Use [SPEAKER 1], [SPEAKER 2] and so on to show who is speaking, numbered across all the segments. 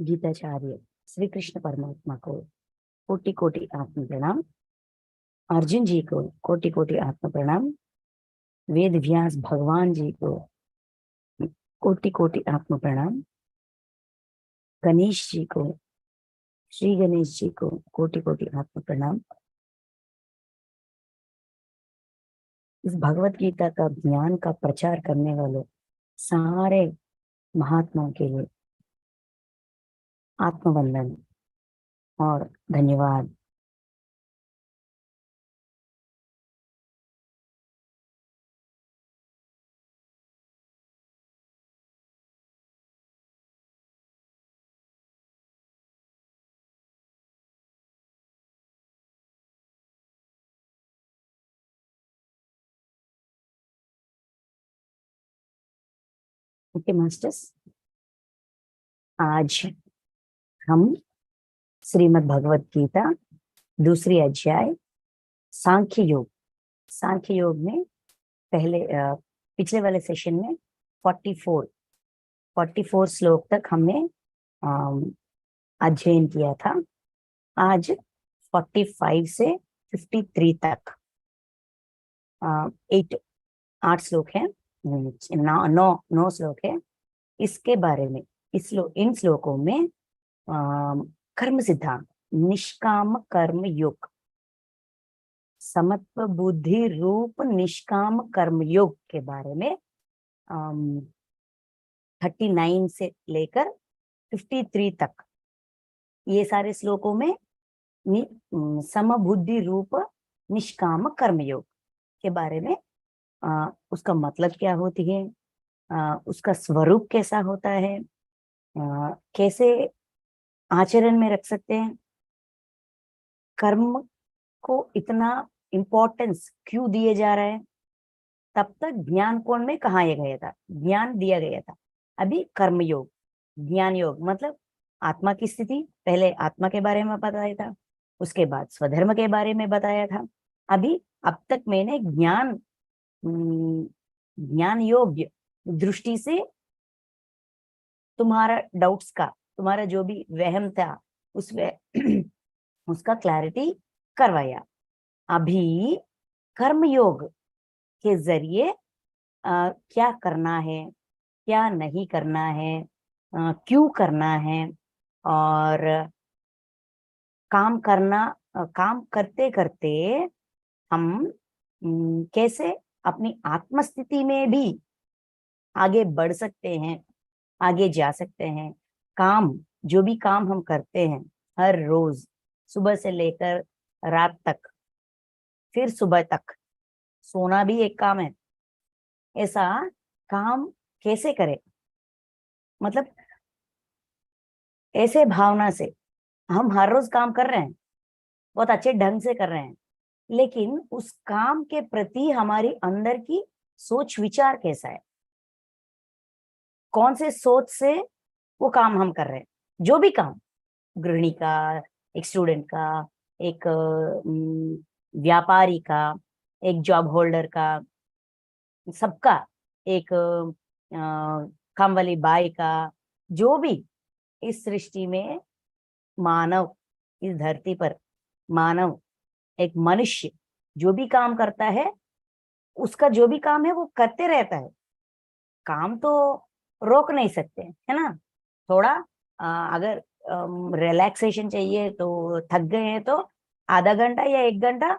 [SPEAKER 1] गीताचार्य श्री कृष्ण परमात्मा को कोटि कोटि आत्म प्रणाम। अर्जुन जी को कोटि कोटि आत्म प्रणाम। वेद व्यास भगवान जी को कोटि कोटि आत्म प्रणाम। गणेश जी को, श्री गणेश जी को कोटि कोटि आत्म प्रणाम। इस भगवत गीता का ज्ञान का प्रचार करने वाले सारे महात्माओं के लिए आत्मवंदन और धन्यवाद। ओके मास्टर्स, आज हम श्रीमद् भगवत गीता दूसरी अध्याय सांख्य योग। सांख्य योग में पिछले वाले सेशन में 44 श्लोक तक हमने अध्ययन किया था। आज 45 से 53 तक 8 श्लोक है, 9 श्लोक है। इसके बारे में इन श्लोकों में कर्म सिद्धांत, निष्काम कर्म योग, समत्व बुद्धि रूप निष्काम कर्म योग के बारे में 39 से लेकर 53 तक ये सारे श्लोकों में समबुद्धि रूप निष्काम कर्म योग के बारे में उसका मतलब क्या होती है, उसका स्वरूप कैसा होता है, कैसे आचरण में रख सकते हैं, कर्म को इतना इम्पोर्टेंस क्यों दिए जा रहा है। तब तक ज्ञान कोण में कहा गया था, ज्ञान दिया गया था। अभी कर्म योग, ज्ञान योग मतलब आत्मा की स्थिति, पहले आत्मा के बारे में बताया था, उसके बाद स्वधर्म के बारे में बताया था। अब तक मैंने ज्ञान योग्य दृष्टि से तुम्हारा डाउट्स का, तुम्हारा जो भी वहम था उसका क्लैरिटी करवाया। अभी कर्म योग के जरिए क्या करना है, क्या नहीं करना है, क्यों करना है, और काम करते करते हम कैसे अपनी आत्मस्थिति में भी आगे बढ़ सकते हैं, आगे जा सकते हैं। जो भी काम हम करते हैं हर रोज, सुबह से लेकर रात तक, फिर सुबह तक, सोना भी एक काम है। ऐसा काम कैसे करें, मतलब ऐसे भावना से हम हर रोज काम कर रहे हैं, बहुत अच्छे ढंग से कर रहे हैं, लेकिन उस काम के प्रति हमारी अंदर की सोच विचार कैसा है, कौन से सोच से वो काम हम कर रहे हैं। जो भी काम, गृहिणी का, एक स्टूडेंट का, एक व्यापारी का, एक जॉब होल्डर का, सबका, एक काम वाली बाई का, जो भी इस सृष्टि में मानव, इस धरती पर मानव, एक मनुष्य जो भी काम करता है, उसका जो भी काम है वो करते रहता है। काम तो रोक नहीं सकते, है ना। थोड़ा अगर रिलैक्सेशन चाहिए, तो थक गए हैं तो आधा घंटा या 1 घंटा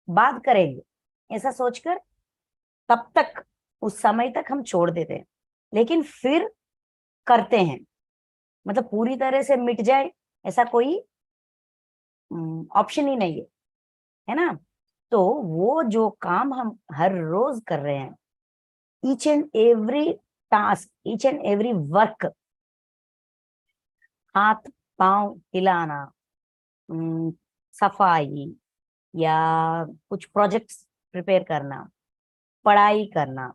[SPEAKER 1] बाद करेंगे, ऐसा सोचकर तब तक, उस समय तक हम छोड़ देते हैं, लेकिन फिर करते हैं। मतलब पूरी तरह से मिट जाए ऐसा कोई ऑप्शन ही नहीं है ना। तो वो जो काम हम हर रोज कर रहे हैं, each and every task, each and every work, हाथ पांव हिलाना, सफाई, या कुछ प्रोजेक्ट्स प्रिपेयर करना, पढ़ाई करना,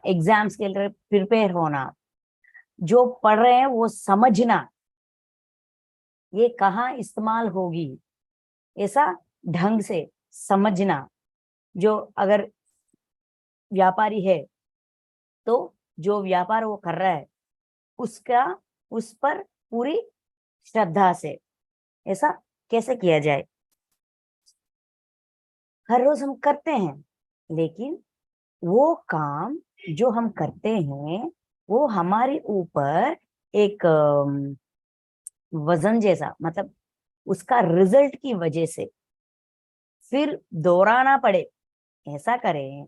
[SPEAKER 1] एग्जाम्स के लिए प्रिपेयर होना, जो पढ़ रहे हैं वो समझना, ये कहाँ इस्तेमाल होगी ऐसा ढंग से समझना। जो अगर व्यापारी है तो जो व्यापार वो कर रहा है, उस पर पूरी श्रद्धा से। ऐसा कैसे किया जाए? हर रोज हम करते हैं, लेकिन वो काम जो हम करते हैं वो हमारे ऊपर एक वजन जैसा, मतलब उसका रिजल्ट की वजह से फिर दोहराना पड़े, ऐसा करें।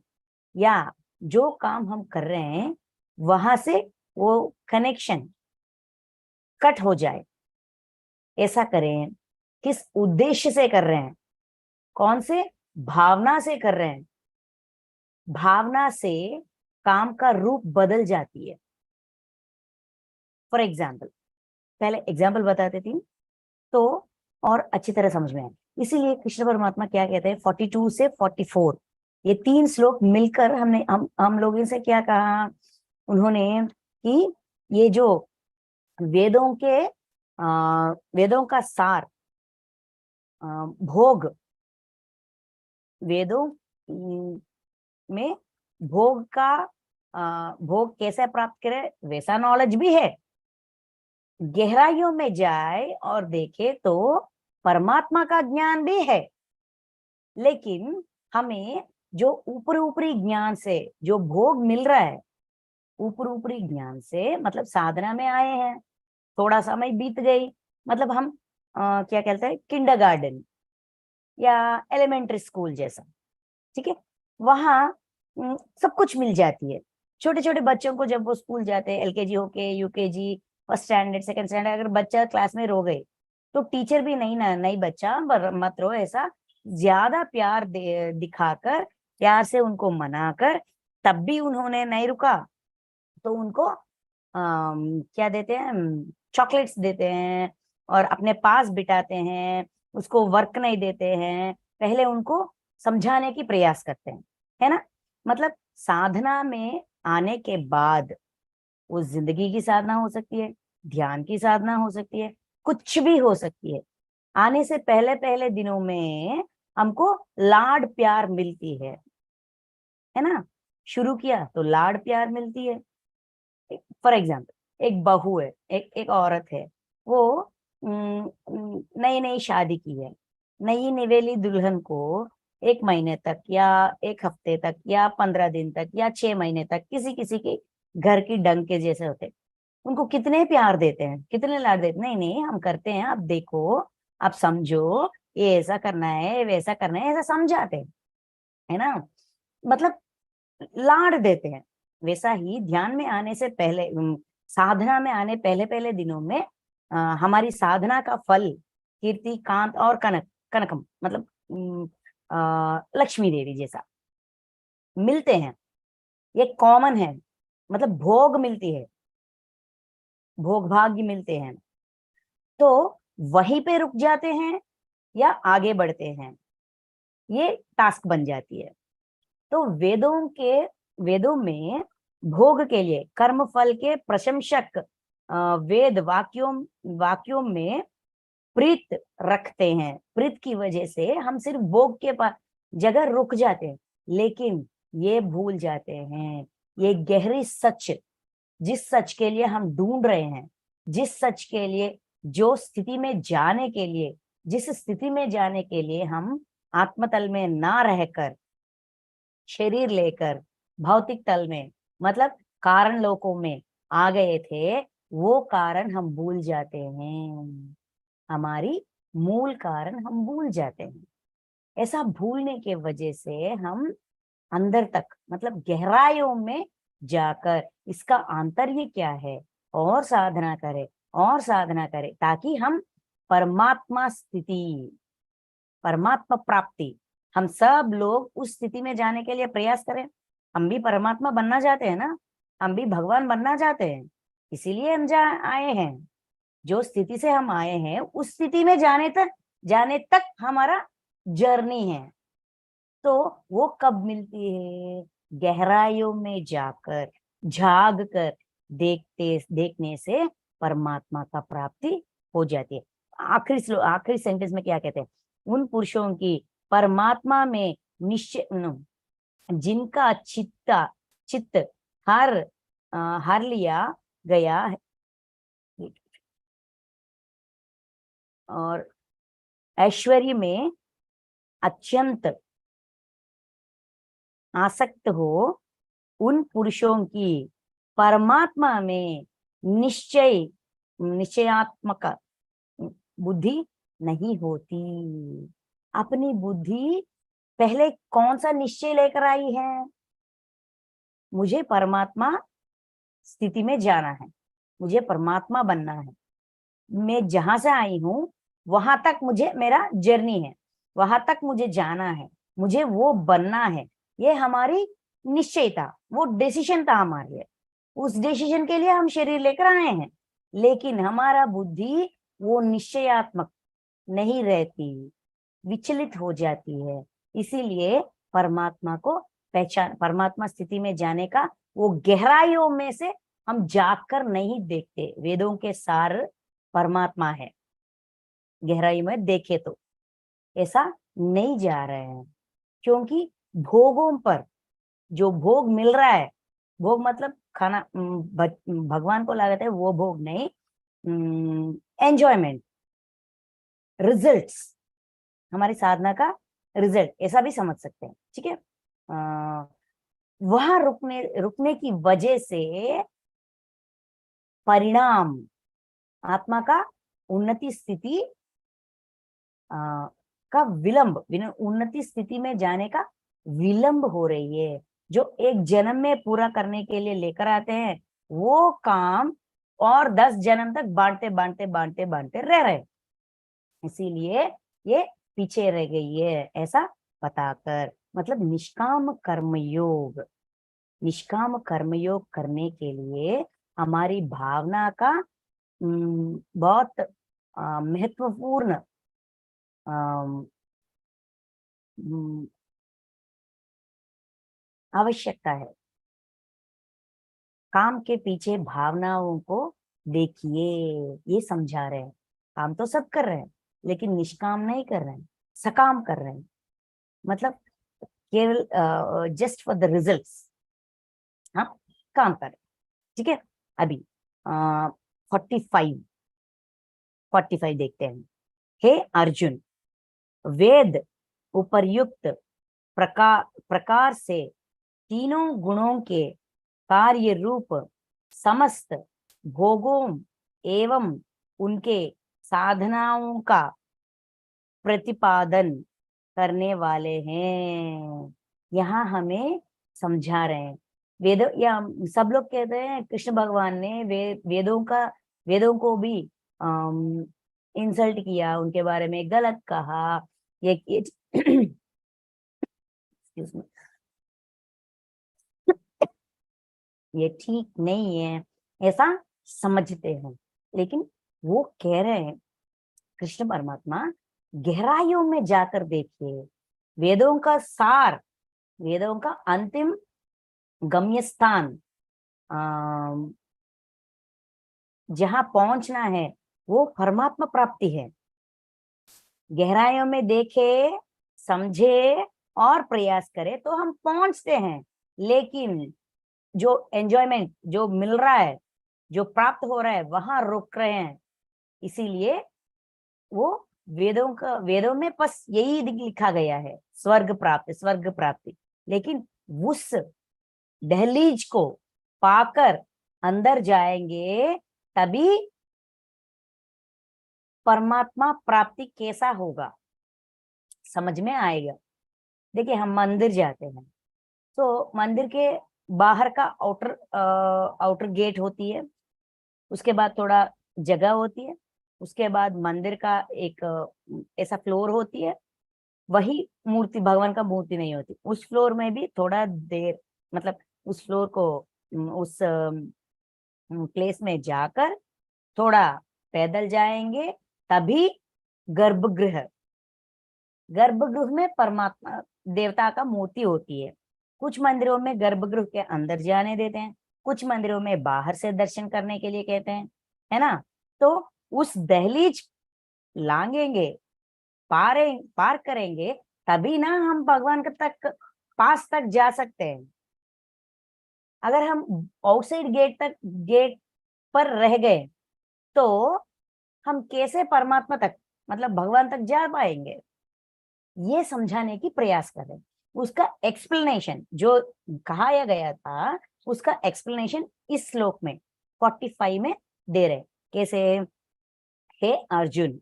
[SPEAKER 1] या जो काम हम कर रहे हैं वहां से वो कनेक्शन कट हो जाए, ऐसा करें। किस उद्देश्य से कर रहे हैं, कौन से भावना से कर रहे हैं, भावना से काम का रूप बदल जाती है। फॉर एग्जाम्पल, पहले एग्जाम्पल बताते थी तो और अच्छी तरह समझ में आए। इसीलिए कृष्ण परमात्मा क्या कहते हैं, 42 से 44 ये 3 श्लोक मिलकर हमने हम लोगों से क्या कहा उन्होंने, कि ये जो वेदों के वेदों का सार, भोग, वेदों में भोग का भोग कैसे प्राप्त करें वैसा नॉलेज भी है। गहराइयों में जाए और देखे तो परमात्मा का ज्ञान भी है, लेकिन हमें जो ऊपरी ऊपरी ज्ञान से जो भोग मिल रहा है, ऊपरी ऊपरी ज्ञान से मतलब साधना में आए हैं, थोड़ा समय बीत गई, मतलब हम क्या कहते हैं किंडरगार्टन या एलिमेंट्री स्कूल जैसा, ठीक है, वहां सब कुछ मिल जाती है। छोटे छोटे बच्चों को जब वो स्कूल जाते हैं, एलकेजी होके UKG, first standard second standard, अगर बच्चा क्लास में रो गए तो टीचर भी नहीं ना, नहीं बच्चा मत रो, ऐसा ज्यादा प्यार दिखाकर, प्यार से उनको मनाकर, तब भी उन्होंने नहीं रुका तो उनको क्या देते हैं, चॉकलेट्स देते हैं और अपने पास बिठाते हैं, उसको वर्क नहीं देते हैं, पहले उनको समझाने की प्रयास करते हैं, है ना। मतलब साधना में आने के बाद वो जिंदगी की साधना हो सकती है, ध्यान की साधना हो सकती है, कुछ भी हो सकती है। आने से पहले पहले दिनों में हमको लाड प्यार मिलती है ना। शुरू किया तो लाड प्यार मिलती है। फॉर एग्जाम्पल, एक बहू है, एक औरत है, वो नई नई शादी की है, नई निवेली दुल्हन को 1 महीने तक या 1 हफ्ते तक या 15 दिन तक या 6 महीने तक किसी किसी के घर की डंके जैसे होते, उनको कितने प्यार देते हैं, कितने लाड देते, नहीं नहीं हम करते हैं, आप देखो, आप समझो, ये ऐसा करना है वैसा करना है, ऐसा समझाते हैं, है ना। मतलब लाड देते हैं। वैसा ही ध्यान में आने से पहले, साधना में आने पहले पहले दिनों में हमारी साधना का फल कीर्ति कांत और कनकम मतलब लक्ष्मी देवी जैसा मिलते हैं। ये कॉमन है, मतलब भोग मिलती है, भोग भाग्य मिलते हैं। तो वहीं पे रुक जाते हैं या आगे बढ़ते हैं, ये टास्क बन जाती है। तो वेदों में भोग के लिए कर्म फल के प्रशंसक वेद वाक्यों में प्रीत रखते हैं। प्रीत की वजह से हम सिर्फ भोग के पास जगह रुक जाते हैं, लेकिन ये भूल जाते हैं ये गहरी सच, जिस सच के लिए हम ढूंढ रहे हैं, जिस सच के लिए, जो स्थिति में जाने के लिए, जिस स्थिति में जाने के लिए हम आत्मतल में ना रहकर शरीर लेकर भौतिक तल में, मतलब कारण लोकों में आ गए थे, वो कारण हम भूल जाते हैं, हमारी मूल कारण हम भूल जाते हैं। ऐसा भूलने के वजह से हम अंदर तक मतलब गहराइयों में जाकर इसका आंतर्य क्या है और साधना करें, और साधना करें, ताकि हम परमात्मा स्थिति, परमात्मा प्राप्ति, हम सब लोग उस स्थिति में जाने के लिए प्रयास करें। हम भी परमात्मा बनना चाहते हैं ना, हम भी भगवान बनना चाहते हैं, इसीलिए हम आए हैं। जो स्थिति से हम आए हैं उस स्थिति में जाने तक हमारा जर्नी है। तो वो कब मिलती है, गहराइयों में जाकर, झाग कर देखने से परमात्मा का प्राप्ति हो जाती है। आखिरी सेंटेंस में क्या कहते हैं, उन पुरुषों की परमात्मा में निश्चय, जिनका चित्त हर हर लिया गया है, और ऐश्वर्य में अत्यंत आसक्त हो, उन पुरुषों की परमात्मा में निश्चयात्मक बुद्धि नहीं होती। अपनी बुद्धि पहले कौन सा निश्चय लेकर आई है? मुझे परमात्मा स्थिति में जाना है, मुझे परमात्मा बनना है। मैं जहां से आई हूं वहां तक मुझे मेरा जर्नी है, वहां तक मुझे जाना है, मुझे वो बनना है। ये हमारी निश्चय था, वो डिसीजन था हमारे लिए। उस डिसीजन के लिए हम शरीर लेकर आए हैं, लेकिन हमारा बुद्धि वो निश्चयात्मक नहीं रहती, विचलित हो जाती है। इसीलिए परमात्मा को पहचान, परमात्मा स्थिति में जाने का वो गहराइयों में से हम जाकर नहीं देखते। वेदों के सार परमात्मा है, गहराई में देखे तो ऐसा नहीं जा रहे हैं, क्योंकि भोगों पर जो भोग मिल रहा है, भोग मतलब खाना, भगवान को लागत है वो भोग नहीं, एंजॉयमेंट, रिजल्ट्स, हमारी साधना का रिजल्ट ऐसा भी समझ सकते हैं। ठीक है, वहां रुकने रुकने की वजह से परिणाम, आत्मा का उन्नति स्थिति का विलंब, उन्नति स्थिति में जाने का विलंब हो रही है। जो एक जन्म में पूरा करने के लिए लेकर आते हैं वो काम और 10 जन्म तक बांटते बांटते बांटते बांटते रह रहे, इसीलिए ये पीछे रह गई है, ऐसा बताकर। मतलब निष्काम कर्मयोग, निष्काम कर्मयोग करने के लिए हमारी भावना का बहुत महत्वपूर्ण आवश्यकता है। काम के पीछे भावनाओं को देखिए, ये समझा रहे हैं। काम तो सब कर रहे हैं लेकिन निष्काम नहीं कर रहे हैं, सकाम कर रहे हैं। मतलब केवल जस्ट फॉर द रिजल्ट्स हाँ काम कर रहे। ठीक है, अभी 45 देखते हैं। हे अर्जुन, वेद उपर्युक्त प्रकार से तीनों गुणों के कार्य रूप समस्त भोगों एवं उनके साधनाओं का प्रतिपादन करने वाले हैं। यहाँ हमें समझा रहे हैं। वेद, या सब लोग कहते हैं कृष्ण भगवान ने वेदों को भी इंसल्ट किया, उनके बारे में गलत कहा। ये excuse me, ये ठीक नहीं है, ऐसा समझते हैं। लेकिन वो कह रहे हैं कृष्ण परमात्मा, गहराइयों में जाकर देखिए, वेदों का सार, वेदों का अंतिम गम्य स्थान, जहां पहुंचना है वो परमात्मा प्राप्ति है। गहराइयों में देखे, समझे और प्रयास करे तो हम पहुंचते हैं। लेकिन जो एंजॉयमेंट जो मिल रहा है, जो प्राप्त हो रहा है, वहां रुक रहे हैं। इसीलिए वो वेदों में बस यही लिखा गया है, स्वर्ग प्राप्ति, स्वर्ग प्राप्ति। लेकिन उस दहलीज को पाकर अंदर जाएंगे तभी परमात्मा प्राप्ति कैसा होगा समझ में आएगा। देखिए, हम मंदिर जाते हैं तो मंदिर के बाहर का आउटर गेट होती है, उसके बाद थोड़ा जगह होती है, उसके बाद मंदिर का एक ऐसा फ्लोर होती है, वही मूर्ति, भगवान का मूर्ति नहीं होती। उस फ्लोर में भी थोड़ा देर, मतलब उस फ्लोर को, उस प्लेस में जाकर थोड़ा पैदल जाएंगे तभी गर्भगृह, गर्भगृह में परमात्मा देवता का मूर्ति होती है। कुछ मंदिरों में गर्भगृह के अंदर जाने देते हैं, कुछ मंदिरों में बाहर से दर्शन करने के लिए कहते हैं, है ना। तो उस दहलीज लांघेंगे, पार करेंगे तभी ना हम भगवान के पास तक जा सकते हैं। अगर हम आउटसाइड गेट पर रह गए तो हम कैसे परमात्मा तक मतलब भगवान तक जा पाएंगे, ये समझाने की प्रयास कर रहे हैं। उसका एक्सप्लेनेशन जो कहा गया था, उसका एक्सप्लेनेशन इस श्लोक में 45 में दे रहे। कैसे? हे अर्जुन,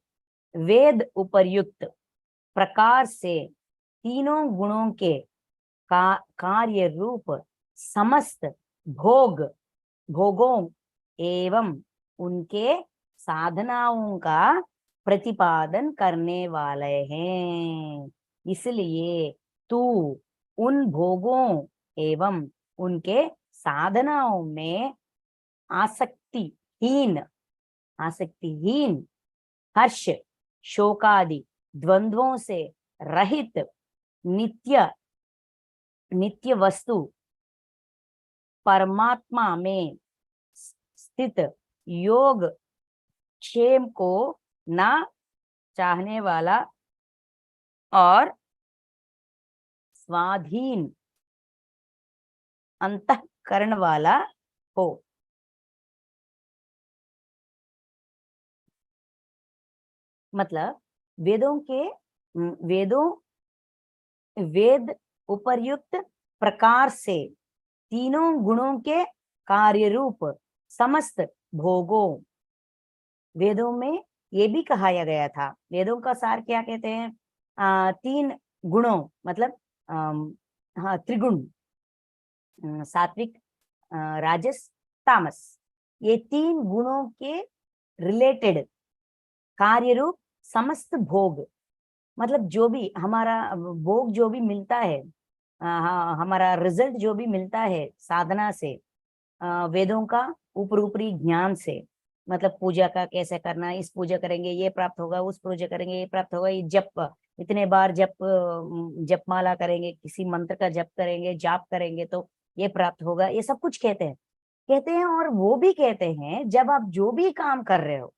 [SPEAKER 1] वेद उपर्युक्त प्रकार से तीनों गुणों के कार्य रूप समस्त भोगों एवं उनके साधनाओं का प्रतिपादन करने वाले हैं। इसलिए तू उन भोगों एवं उनके साधनाओं में आसक्तिहीन हर्ष शोकादि द्वंद्वों से रहित नित्य वस्तु परमात्मा में स्थित योग क्षेम को ना चाहने वाला और स्वाधीन अंतःकरण वाला हो। मतलब वेद उपर्युक्त प्रकार से तीनों गुणों के कार्य रूप समस्त भोगों, वेदों में ये भी कहा गया था। वेदों का सार क्या कहते हैं? 3 गुणों, मतलब हाँ, त्रिगुण, सात्विक, राजस, तामस, ये 3 गुणों के रिलेटेड कार्य रूप समस्त भोग, मतलब जो भी हमारा भोग जो भी मिलता है, हमारा रिजल्ट जो भी मिलता है साधना से, वेदों का ऊपरी ज्ञान से, मतलब पूजा का कैसे करना, इस पूजा करेंगे ये प्राप्त होगा, उस पूजा करेंगे ये प्राप्त होगा, ये जप इतने बार जपमाला करेंगे, किसी मंत्र का जप करेंगे, जाप करेंगे तो ये प्राप्त होगा, ये सब कुछ कहते हैं। और वो भी कहते हैं जब आप जो भी काम कर रहे हो,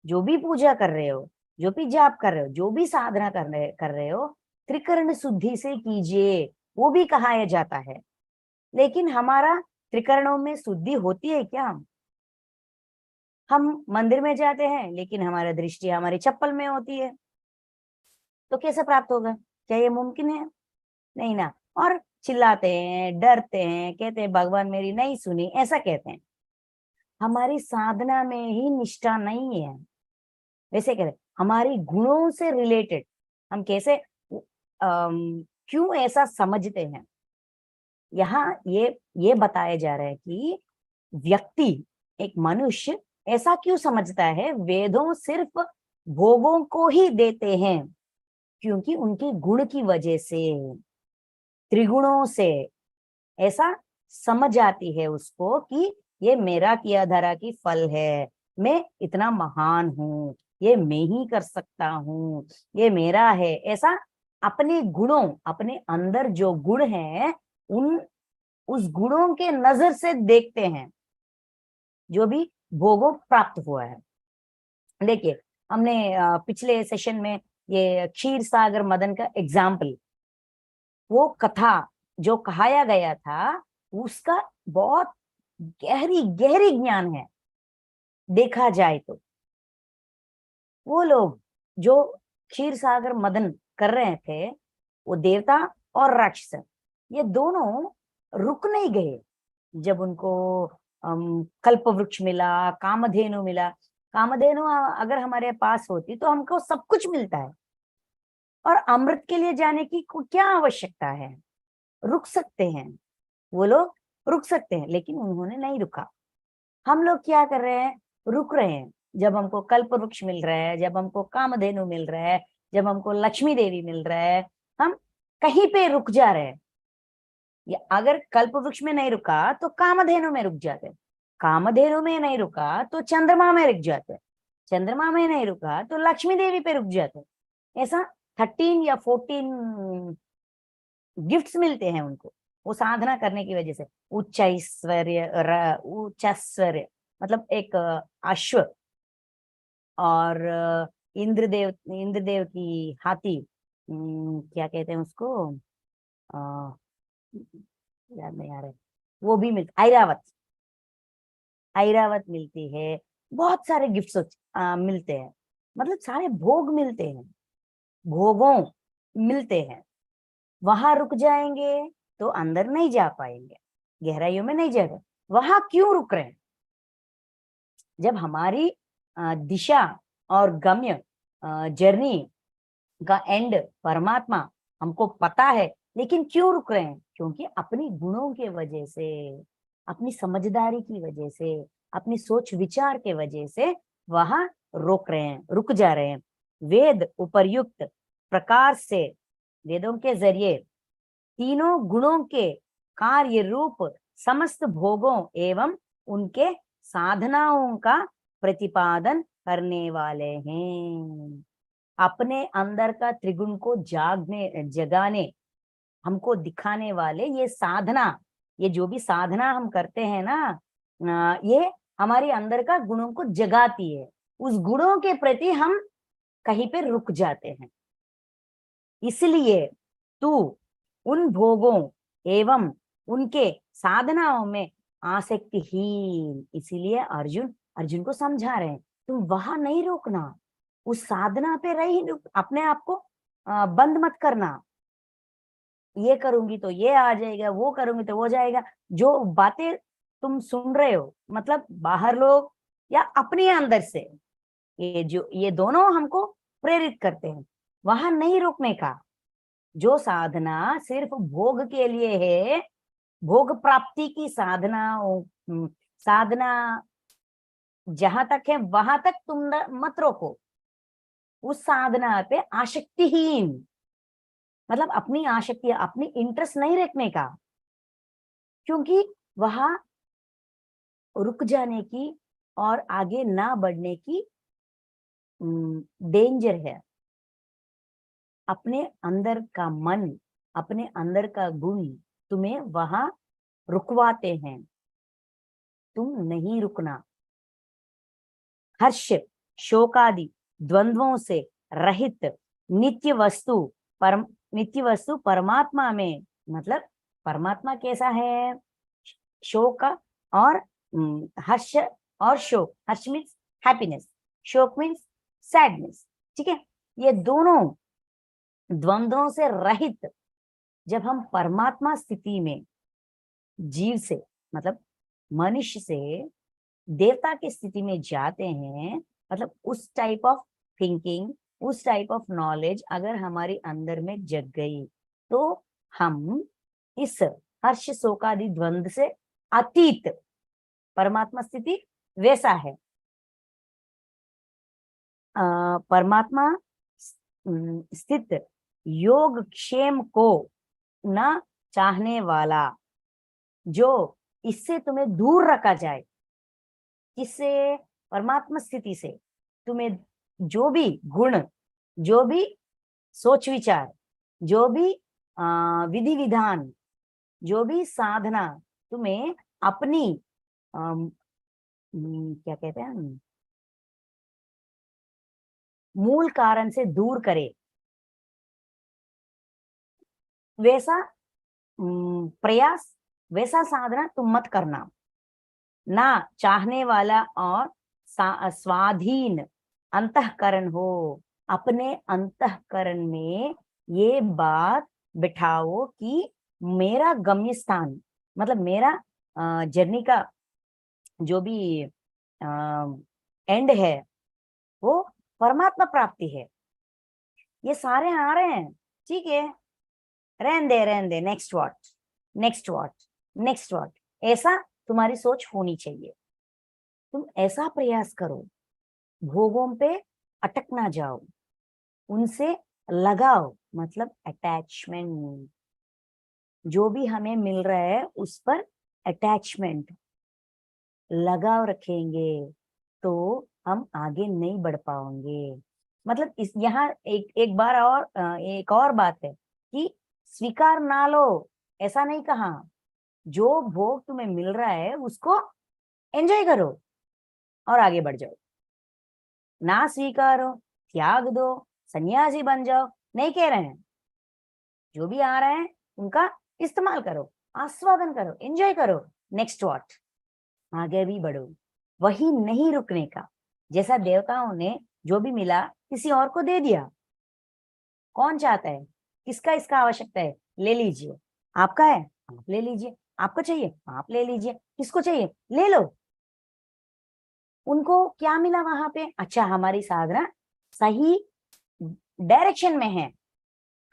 [SPEAKER 1] जो भी पूजा कर रहे हो, जो भी जाप कर रहे हो, जो भी साधना कर रहे हो, त्रिकरण शुद्धि से कीजिए, वो भी कहा जाता है। लेकिन हमारा त्रिकरणों में शुद्धि होती है क्या? हम मंदिर में जाते हैं लेकिन हमारा दृष्टि हमारी चप्पल में होती है, तो कैसे प्राप्त होगा? क्या ये मुमकिन है? नहीं ना। और चिल्लाते हैं, डरते हैं, कहते हैं भगवान मेरी नहीं सुनी, ऐसा कहते हैं। हमारी साधना में ही निष्ठा नहीं है। वैसे कहते हमारी गुणों से रिलेटेड हम कैसे क्यों ऐसा समझते हैं? यहाँ ये बताया जा रहा है कि व्यक्ति, एक मनुष्य ऐसा क्यों समझता है वेदों सिर्फ भोगों को ही देते हैं, क्योंकि उनके गुण की वजह से, त्रिगुणों से ऐसा समझ आती है उसको कि ये मेरा किया धरा की फल है, मैं इतना महान हूँ, ये मैं ही कर सकता हूँ, ये मेरा है। ऐसा अपने गुणों, अपने अंदर जो गुण है, उस गुणों के नजर से देखते हैं जो भी भोगों प्राप्त हुआ है। देखिए, हमने पिछले सेशन में ये क्षीर सागर मदन का एग्जाम्पल, वो कथा जो कहाया गया था, उसका बहुत गहरी गहरी ज्ञान है। देखा जाए तो वो लोग जो क्षीर सागर मदन कर रहे थे, वो देवता और राक्षस, ये दोनों रुक नहीं गए। जब उनको कल्प वृक्ष मिला, कामधेनु मिला, कामधेनु अगर हमारे पास होती तो हमको सब कुछ मिलता है, और अमृत के लिए जाने की क्या आवश्यकता है? रुक सकते हैं, वो लोग रुक सकते हैं, लेकिन उन्होंने नहीं रुका। हम लोग क्या कर रहे हैं? रुक रहे हैं। जब हमको कल्प वृक्ष मिल रहा है, जब हमको कामधेनु मिल रहा है, जब हमको लक्ष्मी देवी मिल रहा है, हम कहीं पे रुक जा रहे हैं। या अगर कल्प वृक्ष में नहीं रुका तो कामधेनु में रुक जाते, कामधेनु में नहीं रुका तो चंद्रमा में रुक जाते, चंद्रमा में नहीं रुका तो लक्ष्मी देवी पे रुक जाते। ऐसा 13 या 14 गिफ्ट्स मिलते हैं उनको, वो साधना करने की वजह से। उच्चैश्वर्य मतलब एक अश्व, और इंद्रदेव की हाथी, क्या कहते हैं उसको, याद नहीं आ रहा है, वो भी मिलता, ऐरावत मिलती है। बहुत सारे गिफ्ट्स मिलते हैं। मतलब सारे भोग मिलते हैं, भोगों मिलते हैं, वहां रुक जाएंगे तो अंदर नहीं जा पाएंगे, गहराइयों में नहीं जाएगा। वहां क्यों रुक रहे हैं? जब हमारी दिशा और गम्य जर्नी का एंड परमात्मा हमको पता है, लेकिन क्यों रुक रहे हैं? क्योंकि अपनी गुणों के वजह से, अपनी समझदारी की वजह से, अपनी सोच विचार के वजह से वहां रोक रहे हैं, रुक जा रहे हैं। वेद उपर्युक्त प्रकार से, वेदों के जरिए तीनों गुणों के कार्य रूप समस्त भोगों एवं उनके साधनाओं का प्रतिपादन करने वाले हैं। अपने अंदर का त्रिगुण को जगाने, हमको दिखाने वाले ये साधना, ये जो भी साधना हम करते हैं ना, ये हमारे अंदर का गुणों को जगाती है। उस गुणों के प्रति हम कहीं पे रुक जाते हैं। इसलिए तू उन भोगों एवं उनके साधनाओं में आसक्तिहीन, इसीलिए अर्जुन अर्जुन को समझा रहे हैं तुम वहां नहीं रोकना, उस साधना पे रही, अपने आप को बंद मत करना। ये करूंगी तो ये आ जाएगा, वो करूंगी तो वो जाएगा। जो बातें तुम सुन रहे हो, मतलब बाहर लोग या अपने अंदर से, ये दोनों हमको प्रेरित करते हैं, वहां नहीं रोकने का। जो साधना सिर्फ भोग के लिए है, भोग प्राप्ति की साधना जहां तक है वहां तक तुम मत रोको। उस साधना पे आसक्तिहीन, मतलब अपनी आसक्ति, अपनी इंटरेस्ट नहीं रखने का, क्योंकि वहां रुक जाने की और आगे ना बढ़ने की डेंजर है। अपने अंदर का मन, अपने अंदर का गुण तुम्हें वहां रुकवाते हैं, तुम नहीं रुकना। हर्ष शोकादि द्वंद्वों से रहित नित्य वस्तु नित्य वस्तु परमात्मा में, मतलब परमात्मा कैसा है? शोक और हर्ष और शोक, हर्ष मीन्स हैप्पीनेस, शोक मीन्स सैडनेस, ठीक है? ये दोनों द्वंद्वों से रहित जब हम परमात्मा स्थिति में, जीव से मतलब मनुष्य से देवता की स्थिति में जाते हैं, मतलब उस टाइप ऑफ थिंकिंग, उस टाइप ऑफ नॉलेज अगर हमारे अंदर में जग गई तो हम इस हर्ष शोकादि द्वंद्व से अतीत, परमात्मा स्थिति वैसा है। परमात्मा स्थित योग क्षेम को न चाहने वाला, जो इससे तुम्हें दूर रखा जाए, किससे? परमात्मा स्थिति से। तुम्हें जो भी गुण, जो भी सोच विचार, जो भी विधि विधान, जो भी साधना तुम्हें अपनी क्या कहते हैं, मूल कारण से दूर करे, वैसा प्रयास, वैसा साधना तुम मत करना। ना चाहने वाला और स्वाधीन अंतःकरण हो, अपने अंतःकरण में ये बात बिठाओ कि मेरा गम्य स्थान, मतलब मेरा जर्नी का जो भी एंड है वो परमात्मा प्राप्ति है। ये सारे आ रहे हैं, ठीक है, रहने दे, next what, next what, next what, ऐसा तुम्हारी सोच होनी चाहिए। तुम ऐसा प्रयास करो, भोगों पे अटक ना जाओ, उनसे लगाओ, मतलब अटैचमेंट, जो भी हमें मिल रहा है उस पर अटैचमेंट लगाव रखेंगे तो हम आगे नहीं बढ़ पाएंगे। मतलब इस यहाँ एक बार और एक और बात है कि स्वीकार ना लो, ऐसा नहीं कहा। जो भोग तुम्हें मिल रहा है उसको एंजॉय करो और आगे बढ़ जाओ। ना स्वीकारो, त्याग दो, सन्यासी बन जाओ, नहीं कह रहे हैं। जो भी आ रहा है उनका इस्तेमाल करो, आस्वादन करो, एंजॉय करो, नेक्स्ट व्हाट, आगे भी बढ़ो। वही नहीं रुकने का, जैसा देवताओं ने जो भी मिला किसी और को दे दिया। कौन चाहता है, किसका इसका आवश्यकता है, ले लीजिए। आपका है, आप ले लीजिए। आपको चाहिए, आप ले लीजिए। किसको चाहिए, ले लो। उनको क्या मिला वहां पे, अच्छा हमारी साधना सही डायरेक्शन में है,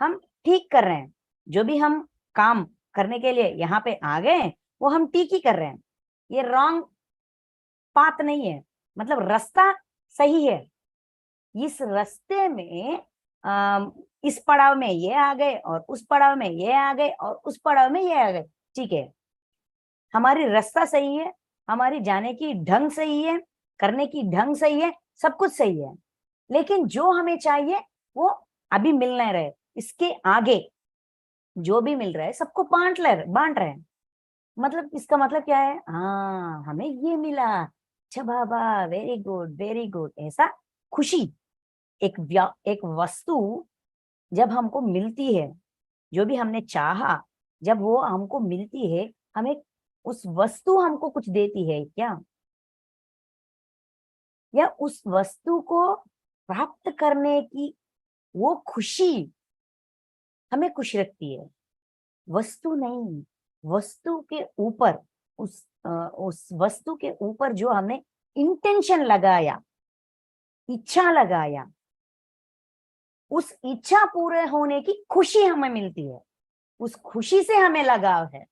[SPEAKER 1] हम ठीक कर रहे हैं। जो भी हम काम करने के लिए यहाँ पे आ गए वो हम ठीक ही कर रहे हैं। ये रॉन्ग पाथ नहीं है, मतलब रास्ता सही है। इस रास्ते में इस पड़ाव में ये आ गए और उस पड़ाव में ये आ गए और उस पड़ाव में ये आ गए, ठीक है। हमारी रास्ता सही है, हमारी जाने की ढंग सही है, करने की ढंग सही है, सब कुछ सही है। लेकिन जो हमें चाहिए वो अभी मिल नहीं रहे। इसके आगे जो भी मिल रहा है सबको बांट रहे हैं। मतलब इसका मतलब क्या है, हाँ हमें ये मिला, अच्छा बाबा, वेरी गुड वेरी गुड, ऐसा खुशी। एक वस्तु जब हमको मिलती है, जो भी हमने चाहा, जब वो हमको मिलती है, हमें उस वस्तु हमको कुछ देती है क्या, या उस वस्तु को प्राप्त करने की वो खुशी हमें खुश रखती है, वस्तु नहीं। वस्तु के ऊपर उस वस्तु के ऊपर जो हमने इंटेंशन लगाया, इच्छा लगाया, उस इच्छा पूरे होने की खुशी हमें मिलती है, उस खुशी से हमें लगाव है।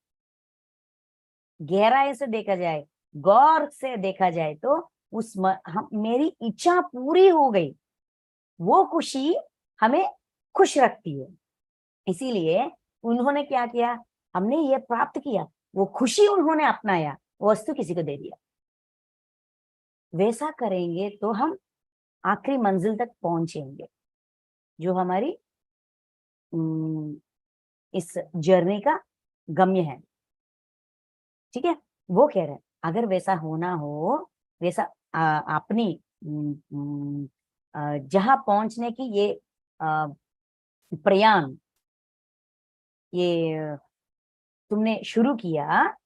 [SPEAKER 1] गहराई से देखा जाए, गौर से देखा जाए तो मेरी इच्छा पूरी हो गई, वो खुशी हमें खुश रखती है। इसीलिए उन्होंने क्या किया, हमने ये प्राप्त किया, वो खुशी उन्होंने अपनाया, वस्तु किसी को दे दिया। वैसा करेंगे तो हम आखिरी मंजिल तक पहुंचेंगे, जो हमारी इस जर्नी का गम्य है। ठीक है, वो कह रहे हैं अगर वैसा होना हो, वैसा अपनी जहां पहुंचने की ये प्रयाण, ये तुमने शुरू किया,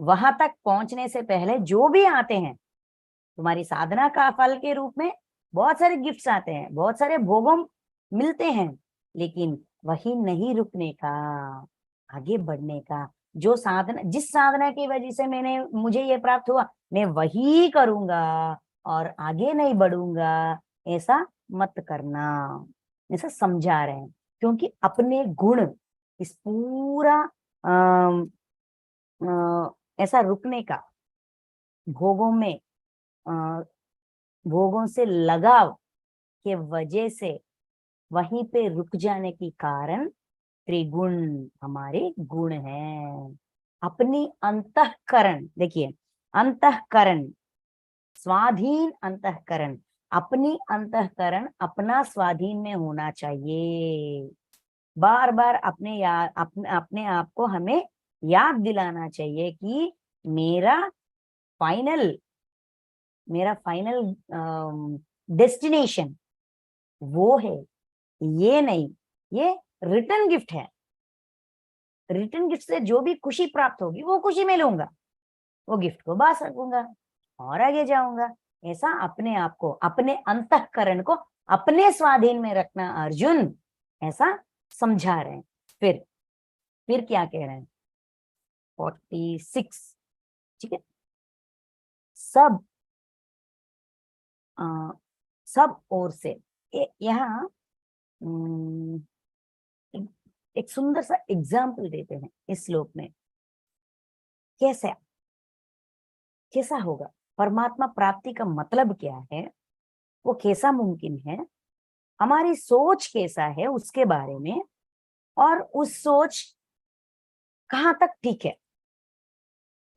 [SPEAKER 1] वहां तक पहुंचने से पहले जो भी आते हैं तुम्हारी साधना का फल के रूप में, बहुत सारे गिफ्ट्स आते हैं, बहुत सारे भोगों मिलते हैं, लेकिन वही नहीं रुकने का, आगे बढ़ने का। जो साधना, जिस साधना की वजह से मुझे ये प्राप्त हुआ, मैं वही करूंगा और आगे नहीं बढ़ूंगा, ऐसा मत करना, ऐसा समझा रहे हैं। क्योंकि अपने गुण इस पूरा ऐसा रुकने का, भोगों में भोगों से लगाव के वजह से वहीं पे रुक जाने की कारण त्रिगुण हमारे गुण हैं। अपनी अंतःकरण, देखिए अंतःकरण, स्वाधीन अंतःकरण, अपनी अंतःकरण अपना स्वाधीन में होना चाहिए। बार बार अपने आप को हमें याद दिलाना चाहिए कि मेरा फाइनल डेस्टिनेशन वो है, ये नहीं, ये रिटर्न गिफ्ट है। रिटर्न गिफ्ट से जो भी खुशी प्राप्त होगी वो खुशी मैं लूंगा, वो गिफ्ट को बांध सकूंगा और आगे जाऊंगा। ऐसा अपने आप को, अपने अंतःकरण को अपने स्वाधीन में रखना अर्जुन, ऐसा समझा रहे हैं। फिर क्या कह रहे हैं, 46, ठीक है। सब सब ओर से यहाँ एक, एक सुंदर सा एग्जाम्पल देते हैं इस श्लोक में। कैसा कैसा होगा, परमात्मा प्राप्ति का मतलब क्या है, वो कैसा मुमकिन है, हमारी सोच कैसा है उसके बारे में, और उस सोच कहाँ तक ठीक है,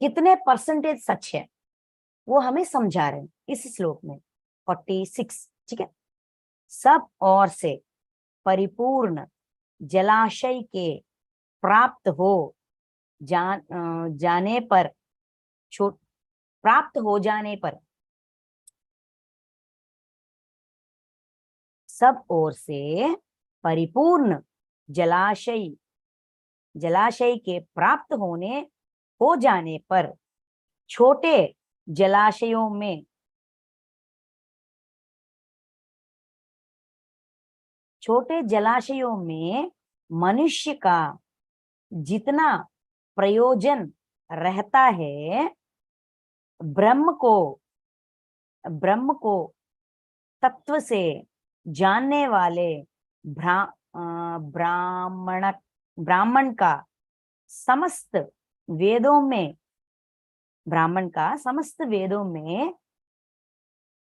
[SPEAKER 1] कितने परसेंटेज सच है, वो हमें समझा रहे हैं इस श्लोक में 46, ठीक है। सब ओर से परिपूर्ण जलाशय के प्राप्त हो जाने पर, प्राप्त हो जाने पर, सब ओर से परिपूर्ण जलाशय के प्राप्त हो जाने पर छोटे जलाशयों में छोटे जलाशयों में मनुष्य का जितना प्रयोजन रहता है, ब्रह्म को तत्व से जानने वाले ब्राह्मण ब्राह्मण का समस्त वेदों में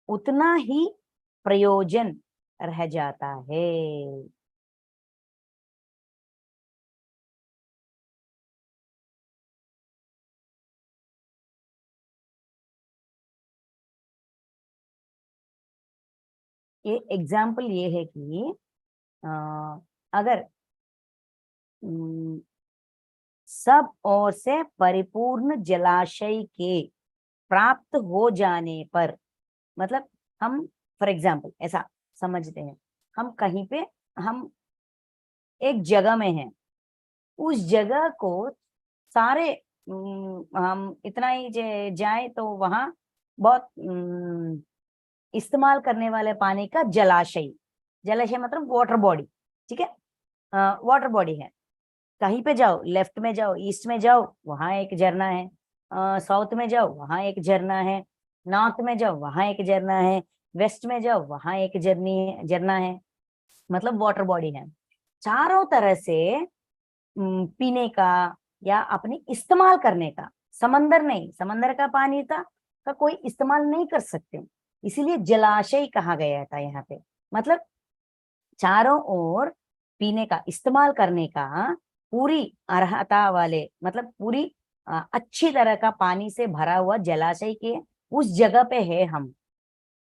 [SPEAKER 1] उतना ही प्रयोजन रह जाता है। ये एग्जाम्पल ये है कि अगर सब ओर से परिपूर्ण जलाशय के प्राप्त हो जाने पर, मतलब हम फॉर एग्जाम्पल ऐसा समझते हैं, हम कहीं पे हम एक जगह में हैं, उस जगह को सारे हम इतना ही जाए तो वहां बहुत इस्तेमाल करने वाले पानी का जलाशय मतलब वाटर बॉडी, ठीक है, वाटर बॉडी है। कहीं पे जाओ, लेफ्ट में जाओ, ईस्ट में जाओ, वहां एक झरना है, साउथ में जाओ वहां एक झरना है, नॉर्थ में जाओ वहां एक झरना है, वेस्ट में जाओ वहां एक झरना है, मतलब वाटर बॉडी है। चारों तरह से पीने का या अपने इस्तेमाल करने का, समंदर नहीं, समंदर का पानी का कोई इस्तेमाल नहीं कर सकते, इसीलिए जलाशय कहा गया था यहाँ पे। मतलब चारों ओर पीने का, इस्तेमाल करने का पूरी अर्हता वाले, मतलब पूरी अच्छी तरह का पानी से भरा हुआ जलाशय के उस जगह पे है हम,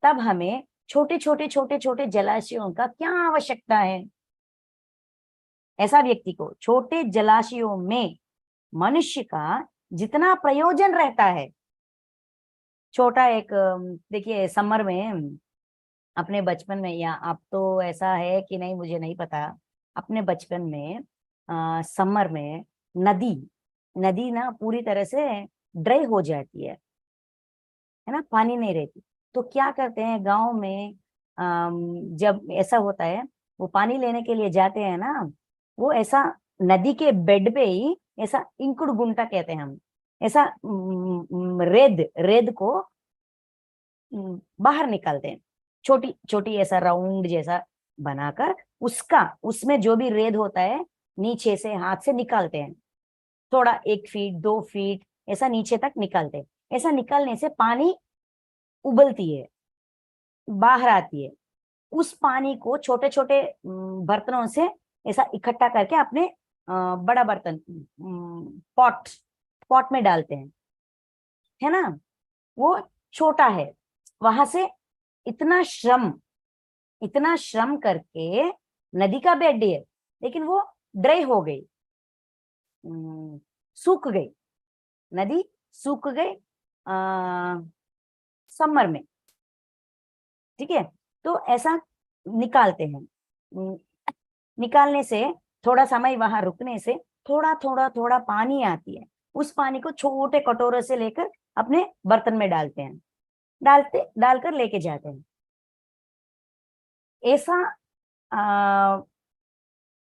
[SPEAKER 1] तब हमें छोटे छोटे छोटे छोटे जलाशयों का क्या आवश्यकता है। ऐसा व्यक्ति को छोटे जलाशयों में मनुष्य का जितना प्रयोजन रहता है, छोटा एक देखिए समर में अपने बचपन में, या अब तो ऐसा है कि नहीं मुझे नहीं पता, अपने बचपन में समर में नदी नदी ना पूरी तरह से ड्राई हो जाती है ना, पानी नहीं रहती। तो क्या करते हैं गांव में, जब ऐसा होता है, वो पानी लेने के लिए जाते हैं ना, वो ऐसा नदी के बेड पे ही ऐसा इंकुड़ गुंटा कहते हैं हम, ऐसा रेत रेत को बाहर निकालते हैं, छोटी छोटी ऐसा राउंड जैसा बनाकर, उसका उसमें जो भी रेत होता है नीचे से हाथ से निकालते हैं, थोड़ा 1 फीट 2 फीट ऐसा नीचे तक निकालते हैं। ऐसा निकालने से पानी उबलती है, बाहर आती है। उस पानी को छोटे छोटे बर्तनों से ऐसा इकट्ठा करके अपने बड़ा बर्तन, पॉट पॉट में डालते हैं, है ना। वो छोटा है, वहां से इतना श्रम करके, नदी का बेड है लेकिन वो ड्राई हो गई, सूख गई, नदी सूख गई समर में, ठीक है। तो ऐसा निकालते हैं, निकालने से थोड़ा समय वहां रुकने से थोड़ा थोड़ा थोड़ा पानी आती है, उस पानी को छोटे कटोरे से लेकर अपने बर्तन में डालते हैं, डालकर लेके जाते हैं। ऐसा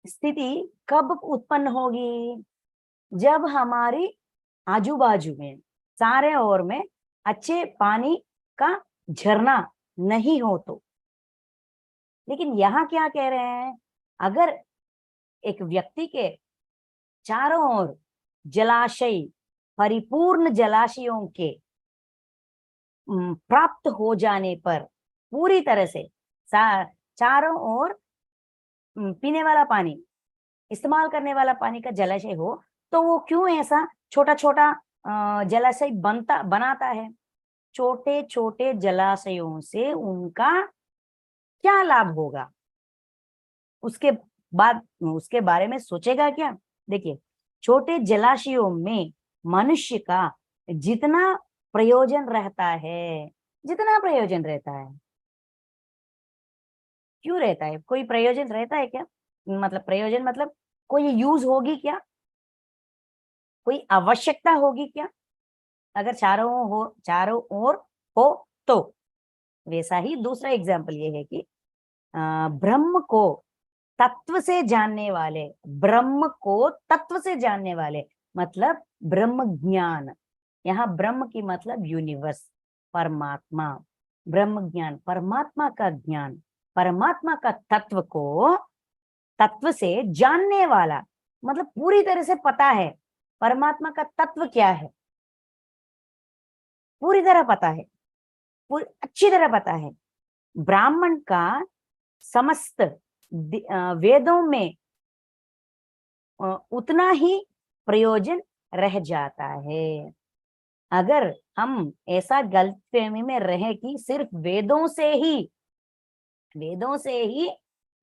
[SPEAKER 1] स्थिति कब उत्पन्न होगी, जब हमारी आजू बाजू में सारे ओर में अच्छे पानी का झरना नहीं हो तो। लेकिन यहाँ क्या कह रहे हैं, अगर एक व्यक्ति के चारों ओर जलाशय, परिपूर्ण जलाशयों के प्राप्त हो जाने पर, पूरी तरह से चारों ओर पीने वाला पानी, इस्तेमाल करने वाला पानी का जलाशय हो, तो वो क्यों ऐसा छोटा छोटा जलाशय बनाता है। छोटे छोटे जलाशयों से उनका क्या लाभ होगा, उसके बाद उसके बारे में सोचेगा क्या। देखिए, छोटे जलाशयों में मनुष्य का जितना प्रयोजन रहता है, जितना प्रयोजन रहता है, क्यों रहता है, कोई प्रयोजन रहता है क्या, मतलब प्रयोजन मतलब कोई यूज होगी क्या, कोई आवश्यकता होगी क्या, अगर चारों ओर हो तो। वैसा ही दूसरा एग्जाम्पल ये है कि ब्रह्म को तत्व से जानने वाले, ब्रह्म को तत्व से जानने वाले, मतलब ब्रह्म ज्ञान। यहाँ ब्रह्म की मतलब यूनिवर्स, परमात्मा। ब्रह्म ज्ञान, परमात्मा का ज्ञान, परमात्मा का तत्व को तत्व से जानने वाला, मतलब पूरी तरह से पता है परमात्मा का तत्व क्या है, पूरी तरह पता है, पूरी अच्छी तरह पता है। ब्राह्मण का समस्त वेदों में उतना ही प्रयोजन रह जाता है। अगर हम ऐसा गलतफहमी में रहे कि सिर्फ वेदों से ही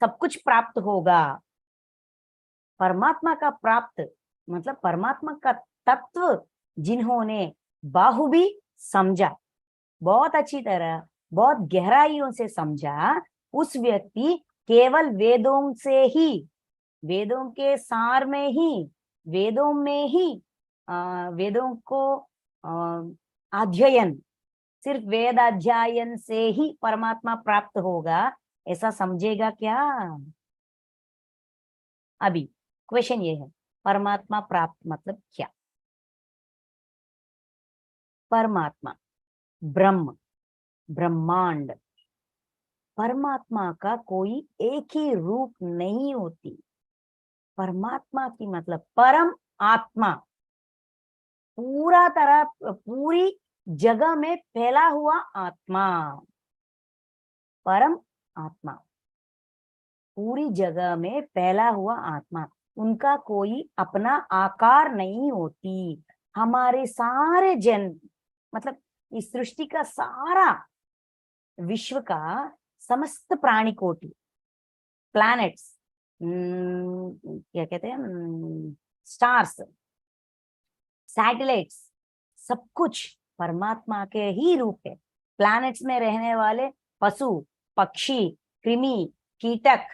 [SPEAKER 1] सब कुछ प्राप्त होगा, परमात्मा का प्राप्त मतलब परमात्मा का तत्व जिन्होंने बाहुबी समझा, बहुत अच्छी तरह, बहुत गहराइयों से समझा, उस व्यक्ति केवल वेदों से ही, वेदों के सार में ही, वेदों में ही वेदों को अध्ययन, सिर्फ वेद अध्ययन से ही परमात्मा प्राप्त होगा, ऐसा समझेगा क्या? अभी क्वेश्चन ये है, परमात्मा प्राप्त मतलब क्या? परमात्मा, ब्रह्म, ब्रह्मांड, परमात्मा का कोई एक ही रूप नहीं होती। परमात्मा की मतलब परम आत्मा, पूरी जगह में फैला हुआ आत्मा, परम आत्मा, पूरी जगह में फैला हुआ आत्मा। उनका कोई अपना आकार नहीं होती। हमारे सारे मतलब इस सृष्टि का सारा विश्व का समस्त प्राणी कोटि, प्लैनेट्स, क्या कहते हैं, स्टार्स, सैटेलाइट्स, सब कुछ परमात्मा के ही रूप है। प्लैनेट्स में रहने वाले पशु, पक्षी, कृमि, कीटक,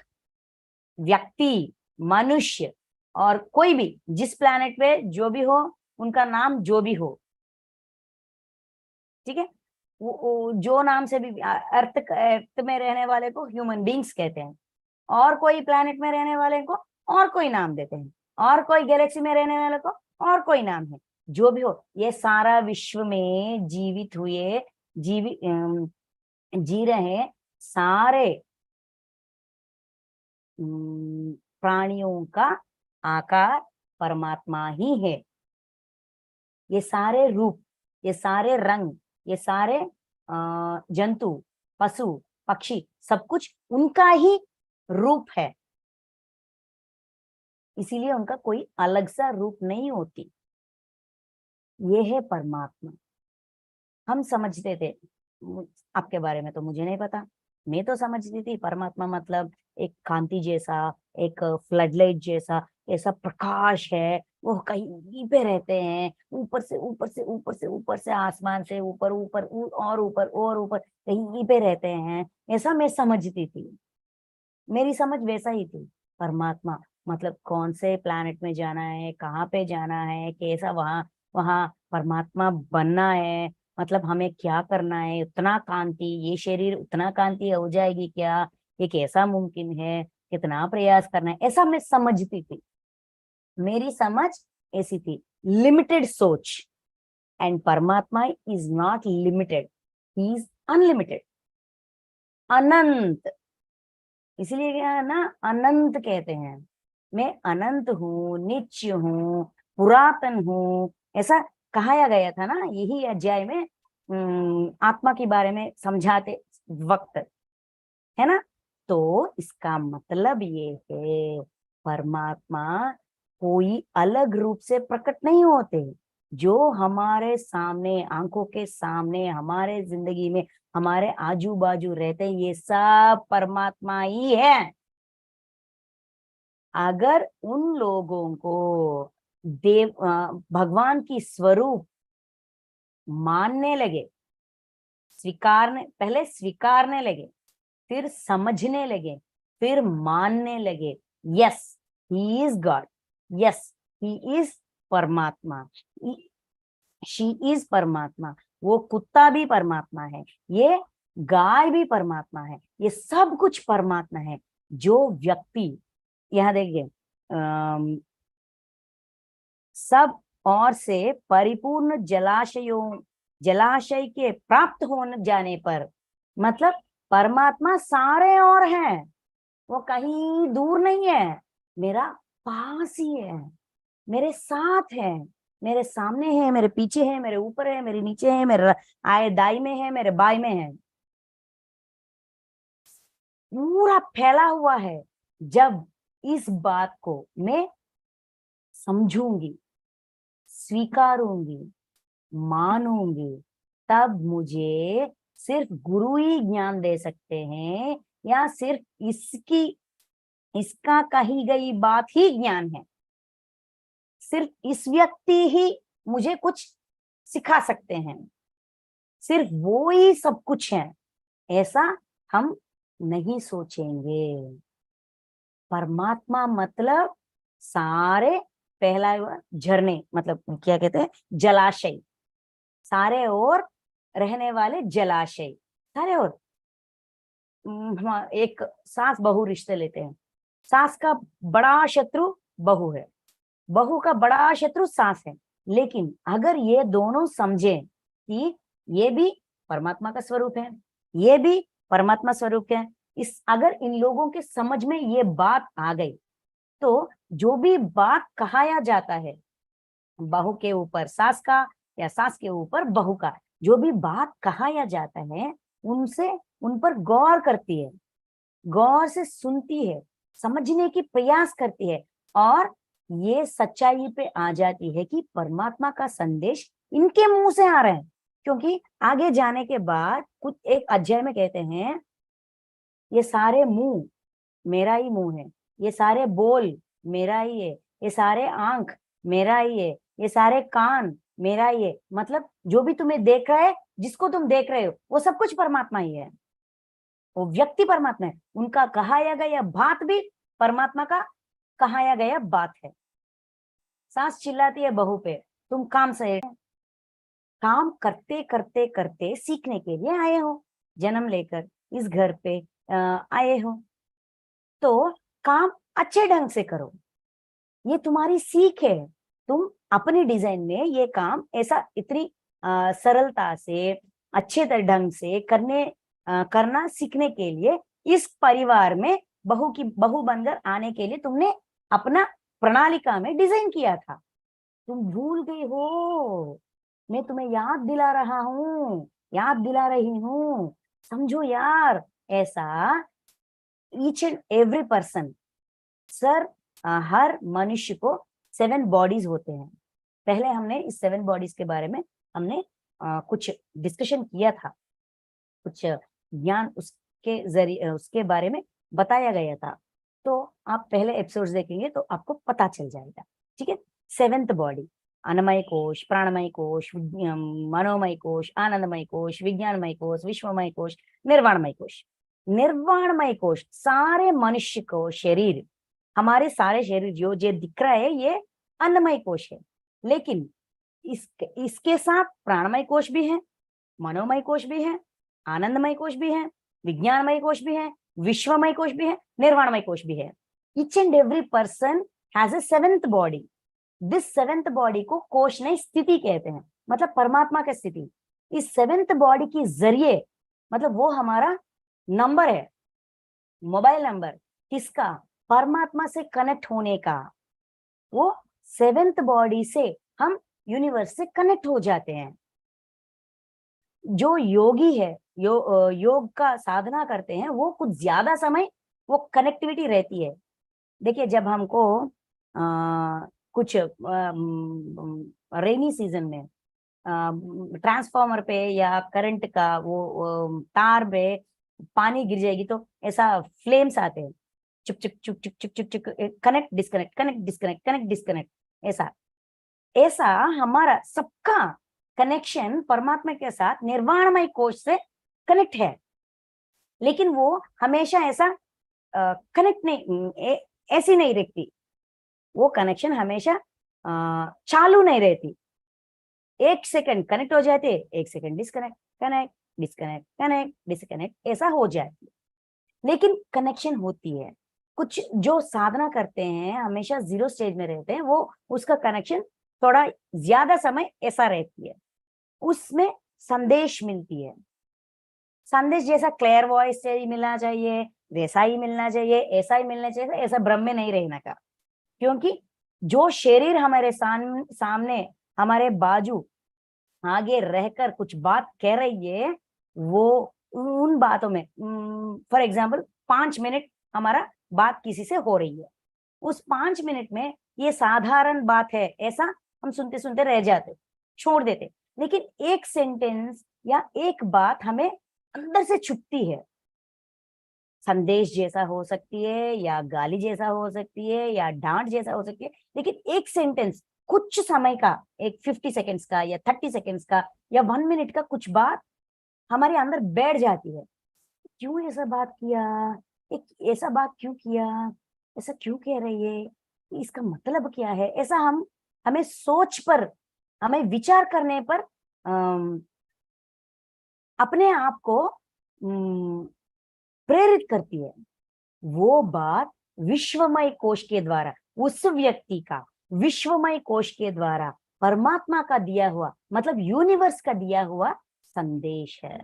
[SPEAKER 1] व्यक्ति, मनुष्य और कोई भी जिस प्लैनेट पे जो भी हो, उनका नाम जो भी हो, ठीक है, वो जो नाम से भी, अर्थ में रहने वाले को ह्यूमन बींग्स कहते हैं, और कोई प्लैनेट में रहने वाले को और कोई नाम देते हैं, और कोई गैलेक्सी में रहने वाले को और कोई नाम है। जो भी हो, ये सारा विश्व में जीवित हुए जी रहे सारे प्राणियों का आकार परमात्मा ही है। ये सारे रूप, ये सारे रंग, ये सारे जंतु, पशु, पक्षी, सब कुछ उनका ही रूप है, इसीलिए उनका कोई अलग सा रूप नहीं होती। ये है परमात्मा। हम समझते थे, आपके बारे में तो मुझे नहीं पता, मैं तो समझती थी परमात्मा मतलब एक कांति जैसा, एक फ्लडलाइट जैसा, ऐसा प्रकाश है, वो कहीं पे रहते हैं, ऊपर से ऊपर से ऊपर से ऊपर से आसमान से ऊपर ऊपर और ऊपर कहीं पे रहते हैं, ऐसा मैं समझती थी। मेरी समझ वैसा ही थी। परमात्मा मतलब कौन से प्लैनेट में जाना है, कहाँ पे जाना है, कैसा वहां वहां परमात्मा बनना है, मतलब हमें क्या करना है, उतना कांति, ये शरीर उतना कांति हो जाएगी क्या, ये कैसा मुमकिन है, कितना प्रयास करना है, ऐसा मैं समझती थी। मेरी समझ ऐसी थी, लिमिटेड सोच। एंड परमात्मा is not limited, he is unlimited, अनंत। इसलिए क्या है ना, अनंत कहते हैं। मैं अनंत हूँ, नित्य हूँ, पुरातन हूँ, ऐसा कहा गया था ना यही अध्याय में, आत्मा के बारे में समझाते वक्त, है ना। तो इसका मतलब ये है, परमात्मा कोई अलग रूप से प्रकट नहीं होते। जो हमारे सामने, आंखों के सामने, हमारे जिंदगी में, हमारे आजू बाजू रहते हैं, ये सब परमात्मा ही है। अगर उन लोगों को भगवान की स्वरूप मानने लगे, पहले स्वीकारने लगे, फिर समझने लगे, फिर मानने लगे, yes he is God, yes he is परमात्मा, शी इज परमात्मा, वो कुत्ता भी परमात्मा है, ये गाय भी परमात्मा है, ये सब कुछ परमात्मा है। जो व्यक्ति यहाँ देखिए, सब ओर से परिपूर्ण जलाशय के प्राप्त होने जाने पर, मतलब परमात्मा सारे ओर है, वो कहीं दूर नहीं है, मेरा पास ही है, मेरे साथ है, मेरे सामने है, मेरे पीछे है, मेरे ऊपर है, मेरे नीचे है, मेरे आए दाई में है, मेरे बाई में है, पूरा फैला हुआ है। जब इस बात को मैं समझूंगी, स्वीकारूंगी, मानूंगी, तब मुझे सिर्फ गुरु ही ज्ञान दे सकते हैं, या सिर्फ इसका कही गई बात ही ज्ञान है, सिर्फ इस व्यक्ति ही मुझे कुछ सिखा सकते हैं, सिर्फ वो ही सब कुछ है, ऐसा हम नहीं सोचेंगे। परमात्मा मतलब सारे, पहला झरने, मतलब क्या कहते हैं, जलाशय, सारे ओर रहने वाले जलाशय, सारे ओर। एक सास बहू रिश्ते लेते हैं, सास का बड़ा शत्रु बहू है, बहू का बड़ा शत्रु सास है, लेकिन अगर ये दोनों समझे कि ये भी परमात्मा का स्वरूप है, ये भी परमात्मा स्वरूप है, इस अगर इन लोगों के समझ में ये बात आ गई, तो जो भी बात कहाया जाता है बहू के ऊपर सास का, या सास के ऊपर बहू का, जो भी बात कहाया जाता है, उनसे उन पर गौर करती है, गौर से सुनती है, समझने की प्रयास करती है, और ये सच्चाई पे आ जाती है कि परमात्मा का संदेश इनके मुंह से आ रहा है। क्योंकि आगे जाने के बाद कुछ एक अध्याय में कहते हैं, ये सारे मुंह मेरा ही मुंह है, ये सारे बोल मेरा ही है, ये सारे आंख मेरा ही है, ये सारे कान मेरा ही है, मतलब जो भी तुम्हें देख रहा है, जिसको तुम देख रहे हो, वो सब कुछ परमात्मा ही है, वो व्यक्ति परमात्मा है, उनका कहाया गया बात भी परमात्मा का कहाया गया बात है। सास चिल्लाती है बहू पे, तुम काम से, काम करते करते करते सीखने के लिए आए हो, जन्म लेकर इस घर पे आए हो, तो काम अच्छे ढंग से करो, ये तुम्हारी सीख है, तुम अपने डिजाइन में ये काम ऐसा इतनी सरलता से, अच्छे ढंग से करना सीखने के लिए इस परिवार में बहू बनकर आने के लिए तुमने अपना प्रणालिका में डिजाइन किया था, तुम भूल गई हो, मैं तुम्हें याद दिला रहा हूँ, याद दिला रही हूँ, समझो यार। ऐसा each and every person, sir, हर मनुष्य को 7 बॉडीज होते हैं। पहले हमने इस 7 बॉडीज के बारे में हमने कुछ डिस्कशन किया था, कुछ ज्ञान उसके जरिए उसके बारे में बताया गया था, तो आप पहले एपिसोड्स देखेंगे तो आपको पता चल जाएगा। ठीक है, 7th बॉडी, अन्नमय कोश, प्राणमय कोश, मनोमय कोश, आनंदमय कोश, विज्ञानमय कोश, विश्वमय कोश, निर्वाणमय कोश। निर्वाणमय कोश सारे मनुष्य को शरीर, हमारे सारे शरीर जो दिख रहा है, ये अन्नमय कोश है, लेकिन इसके साथ प्राणमय कोश भी है, मनोमय कोश भी है, आनंदमय कोश भी है, विज्ञानमय कोश भी है, विश्वमय कोश भी है, निर्वाणमय कोश भी है। Each and every person has a 7th body. This 7th body को कोश नहीं, स्थिति कहते हैं, मतलब परमात्मा की स्थिति। इस 7th बॉडी के जरिए, मतलब वो हमारा नंबर है, मोबाइल नंबर किसका, परमात्मा से कनेक्ट होने का। वो 7th बॉडी से हम यूनिवर्स से कनेक्ट हो जाते हैं। जो योगी है, योग का साधना करते हैं, वो कुछ ज्यादा समय वो कनेक्टिविटी रहती है। देखिए, जब हमको कुछ रेनी सीजन में ट्रांसफार्मर पे या करंट का वो तार पे पानी गिर जाएगी, तो ऐसा फ्लेम्स आते हैं, चुक चुक चुक चुक चुक चुक चुक, connect disconnect, connect disconnect, connect disconnect, ऐसा ऐसा हमारा सबका कनेक्शन परमात्मा के साथ निर्वाणमय कोश से कनेक्ट है। लेकिन वो हमेशा ऐसा कनेक्ट नहीं, ऐसी नहीं रहती, वो कनेक्शन हमेशा चालू नहीं रहती। 1 सेकंड कनेक्ट हो जाते, 1 second disconnect, connect disconnect, connect disconnect, ऐसा हो जाती है। लेकिन कनेक्शन होती है, कुछ जो साधना करते हैं हमेशा 0 स्टेज में रहते हैं, वो उसका कनेक्शन थोड़ा ज्यादा समय ऐसा रहती है, उसमें संदेश मिलती है। संदेश जैसा क्लियर वॉइस से ही मिलना चाहिए, वैसा ही मिलना चाहिए, ऐसा ही मिलना चाहिए, ऐसा भ्रम में नहीं रहना का। क्योंकि जो शरीर हमारे सामने हमारे बाजू आगे रहकर कुछ बात कह रही है, वो उन बातों में फॉर एग्जाम्पल 5 मिनट हमारा बात किसी से हो रही है, उस 5 मिनट में ये साधारण बात है ऐसा हम सुनते सुनते रह जाते, छोड़ देते। लेकिन एक सेंटेंस या एक बात हमें अंदर से छुपती है, संदेश जैसा हो सकती है या गाली जैसा हो सकती है या डांट जैसा हो सकती है, लेकिन एक सेंटेंस कुछ समय का, एक 50 सेकेंड्स का या 30 सेकेंड्स का या 1 मिनट का कुछ बात हमारे अंदर बैठ जाती है। क्यों ऐसा बात किया, एक ऐसा बात क्यों किया, ऐसा क्यों कह रही है, इसका मतलब क्या है, ऐसा हमें सोच पर, हमें विचार करने पर अपने आप को प्रेरित करती है। वो बात विश्वमय कोश के द्वारा, उस व्यक्ति का विश्वमय कोश के द्वारा परमात्मा का दिया हुआ, मतलब यूनिवर्स का दिया हुआ संदेश है।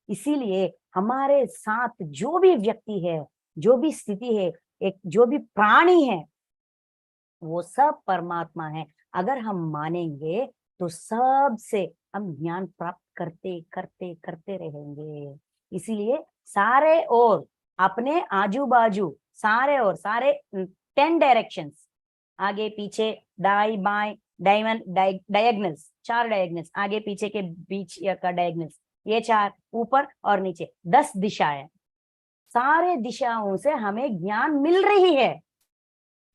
[SPEAKER 1] इसीलिए हमारे साथ जो भी व्यक्ति है, जो भी स्थिति है, एक जो भी प्राणी है, वो सब परमात्मा है। अगर हम मानेंगे तो सबसे हम ज्ञान प्राप्त करते करते करते रहेंगे। इसीलिए सारे और अपने आजू बाजू सारे और सारे 10 डायरेक्शंस, आगे पीछे दाई बाएं, डायगनल्स, 4 डायगनल्स, आगे पीछे के बीच का डायगनल्स, ये 4, ऊपर और नीचे 10 दिशाएं, सारे दिशाओं से हमें ज्ञान मिल रही है।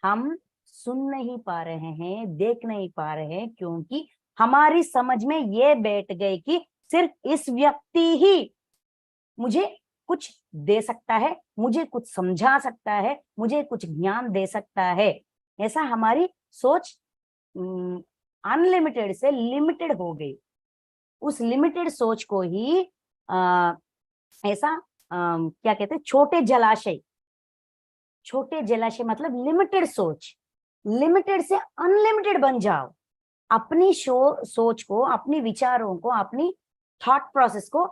[SPEAKER 1] हम सुन नहीं पा रहे हैं, देख नहीं पा रहे हैं, क्योंकि हमारी समझ में ये बैठ गई कि सिर्फ इस व्यक्ति ही मुझे कुछ दे सकता है, मुझे कुछ समझा सकता है, मुझे कुछ ज्ञान दे सकता है। ऐसा हमारी सोच अनलिमिटेड से लिमिटेड हो गई। उस लिमिटेड सोच को ही ऐसा क्या कहते हैं, छोटे जलाशय, छोटे जलाशय मतलब लिमिटेड सोच, लिमिटेड से अनलिमिटेड बन जाओ। अपनी सोच को, अपनी विचारों को, अपनी थॉट प्रोसेस को,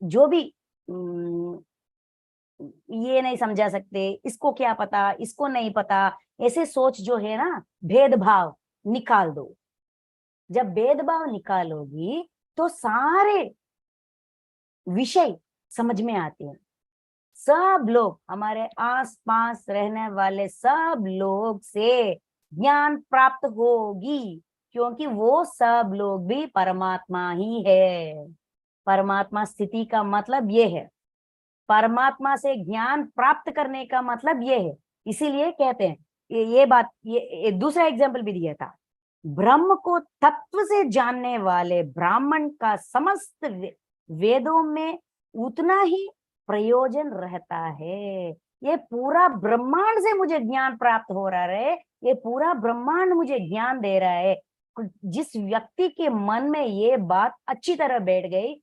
[SPEAKER 1] जो भी ये नहीं समझा सकते, इसको क्या पता, इसको नहीं पता, ऐसे सोच जो है ना, भेदभाव निकाल दो। जब भेदभाव निकालोगी तो सारे विषय समझ में आते हैं। सब लोग, हमारे आसपास रहने वाले सब लोग से ज्ञान प्राप्त होगी, क्योंकि वो सब लोग भी परमात्मा ही है। परमात्मा स्थिति का मतलब ये है, परमात्मा से ज्ञान प्राप्त करने का मतलब ये है। इसीलिए कहते हैं, ये बात, ये दूसरा एग्जाम्पल भी दिया था, ब्रह्म को तत्व से जानने वाले ब्राह्मण का समस्त वेदों में उतना ही प्रयोजन रहता है। ये पूरा ब्रह्मांड से मुझे ज्ञान प्राप्त हो रहा है, ये पूरा ब्रह्मांड मुझे ज्ञान दे रहा है। जिस व्यक्ति के मन में ये बात अच्छी तरह बैठ गई,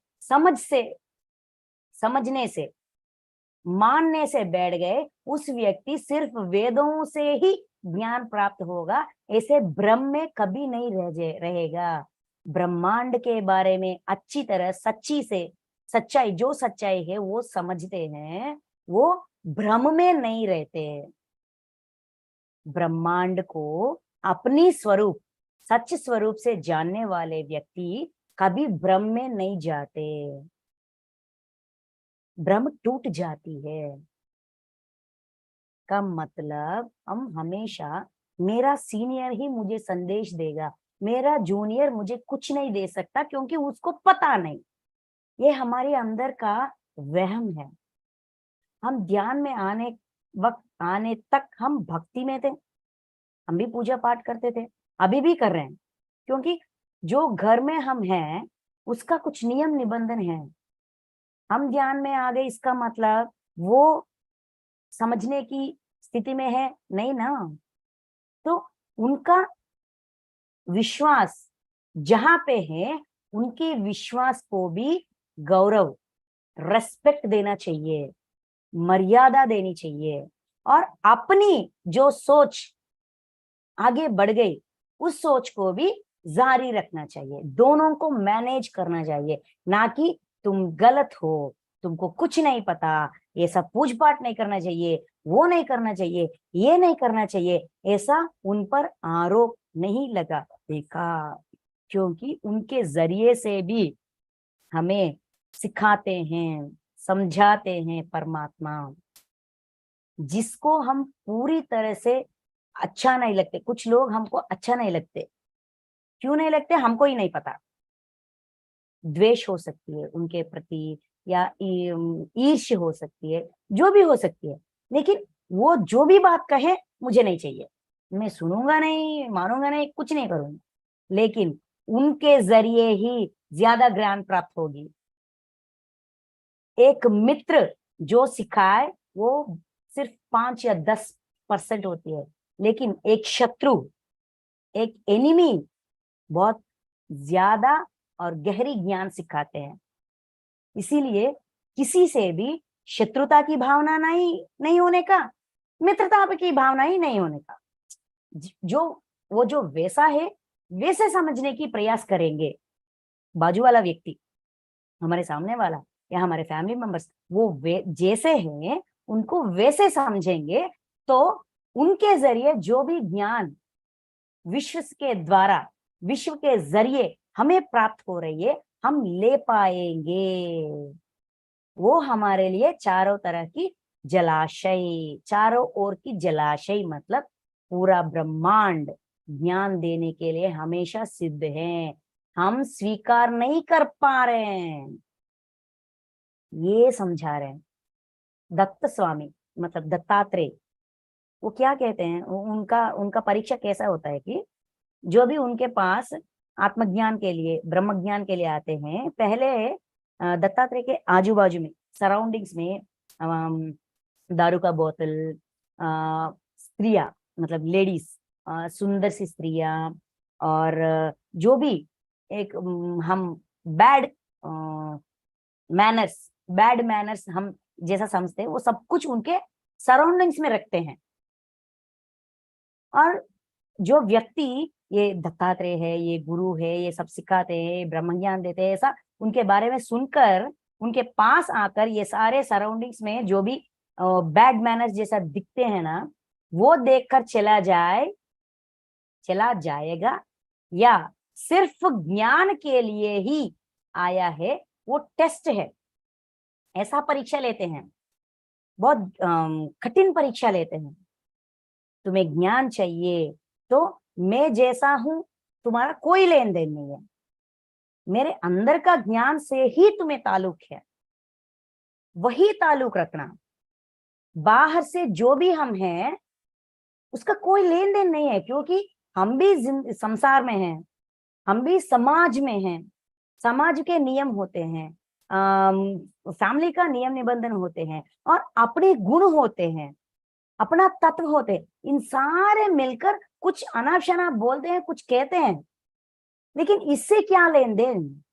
[SPEAKER 1] समझने से, मानने से बैठ गए, उस व्यक्ति सिर्फ वेदों से ही ज्ञान प्राप्त होगा, ऐसे भ्रम में कभी नहीं रहेगा। ब्रह्मांड के बारे में अच्छी तरह सच्चाई, जो सच्चाई है वो समझते हैं, वो भ्रम में नहीं रहते। ब्रह्मांड को अपनी स्वरूप, सच स्वरूप से जानने वाले व्यक्ति कभी भ्रम में नहीं जाते। भ्रम टूट जाती है का मतलब हम हमेशा, मेरा सीनियर ही मुझे संदेश देगा, मेरा जूनियर मुझे कुछ नहीं दे सकता क्योंकि उसको पता नहीं। ये हमारे अंदर का वहम है। हम ध्यान में आने तक हम भक्ति में थे, हम भी पूजा पाठ करते थे, अभी भी कर रहे हैं, क्योंकि जो घर में हम हैं उसका कुछ नियम निबंधन है। हम ध्यान में आ गए इसका मतलब वो समझने की स्थिति में है नहीं ना। तो उनका विश्वास जहां पे है, उनके विश्वास को भी गौरव, रेस्पेक्ट देना चाहिए। मर्यादा देनी चाहिए और अपनी जो सोच आगे बढ़ गई उस सोच को भी जारी रखना चाहिए। दोनों को मैनेज करना चाहिए, ना कि तुम गलत हो, तुमको कुछ नहीं पता, ये सब पूछ पाछ नहीं करना चाहिए, वो नहीं करना चाहिए, ये नहीं करना चाहिए, ऐसा उन पर आरोप नहीं लगा देखा। क्योंकि उनके जरिए से भी हमें सिखाते हैं, समझाते हैं परमात्मा, जिसको हम पूरी तरह से अच्छा नहीं लगते। कुछ लोग हमको अच्छा नहीं लगते, क्यों नहीं लगते हमको ही नहीं पता। द्वेष हो सकती है उनके प्रति, या ईर्ष्य हो सकती है, जो भी हो सकती है, लेकिन वो जो भी बात कहे मुझे नहीं चाहिए, मैं सुनूंगा नहीं, मानूंगा नहीं, कुछ नहीं करूंगा। लेकिन उनके जरिए ही ज्यादा ज्ञान प्राप्त होगी। एक मित्र जो सिखाए वो सिर्फ 5 या 10% होती है, लेकिन एक शत्रु, एक एनिमी बहुत ज्यादा और गहरी ज्ञान सिखाते हैं। इसीलिए किसी से भी शत्रुता की भावना नहीं होने का, मित्रता की भावना ही नहीं होने का। जो वो जो वैसा है वैसे समझने की प्रयास करेंगे। बाजू वाला व्यक्ति, हमारे सामने वाला या हमारे फैमिली मेंबर्स, वो जैसे हैं उनको वैसे समझेंगे, तो उनके जरिए जो भी ज्ञान विश्व के द्वारा, विश्व के जरिए हमें प्राप्त हो रही है, हम ले पाएंगे। वो हमारे लिए चारों तरह की जलाशय, चारों ओर की जलाशय मतलब पूरा ब्रह्मांड ज्ञान देने के लिए हमेशा सिद्ध है। हम स्वीकार नहीं कर पा रहे हैं, ये समझा रहे हैं दत्त स्वामी, मतलब दत्तात्रेय। वो क्या कहते हैं, उनका उनका परीक्षा कैसा होता है कि जो भी उनके पास आत्मज्ञान के लिए, ब्रह्म ज्ञान के लिए आते हैं, पहले दत्तात्रेय के आजू बाजू में, सराउंडिंग्स में दारू का बोतल, स्त्रियां मतलब लेडीज, सुंदर सी स्त्रियां, और जो भी एक हम बैड मैनर्स, बैड मैनर्स हम जैसा समझते हैं, वो सब कुछ उनके सराउंडिंग्स में रखते हैं। और जो व्यक्ति, ये दत्तात्रेय है, ये गुरु है, ये सब सिखाते हैं, ब्रह्म ज्ञान देते हैं, ऐसा उनके बारे में सुनकर उनके पास आकर ये सारे सराउंडिंग्स में जो भी बैड मैनर्स जैसा दिखते हैं ना, वो देखकर चला जाएगा, या सिर्फ ज्ञान के लिए ही आया है, वो टेस्ट है, ऐसा परीक्षा लेते हैं। बहुत कठिन परीक्षा लेते हैं। तुम्हें ज्ञान चाहिए तो मैं जैसा हूं तुम्हारा कोई लेन देन नहीं है, मेरे अंदर का ज्ञान से ही तुम्हें ताल्लुक है, वही ताल्लुक रखना। बाहर से जो भी हम हैं उसका कोई लेन देन नहीं है, क्योंकि हम भी संसार में हैं, हम भी समाज में हैं। समाज के नियम होते हैं, फैमिली का नियम निबंधन होते हैं, और अपने गुण होते हैं, अपना तत्व होते हैं। इन सारे मिलकर कुछ अनाप शनाप बोलते हैं, कुछ कहते हैं, लेकिन इससे क्या लेन देन?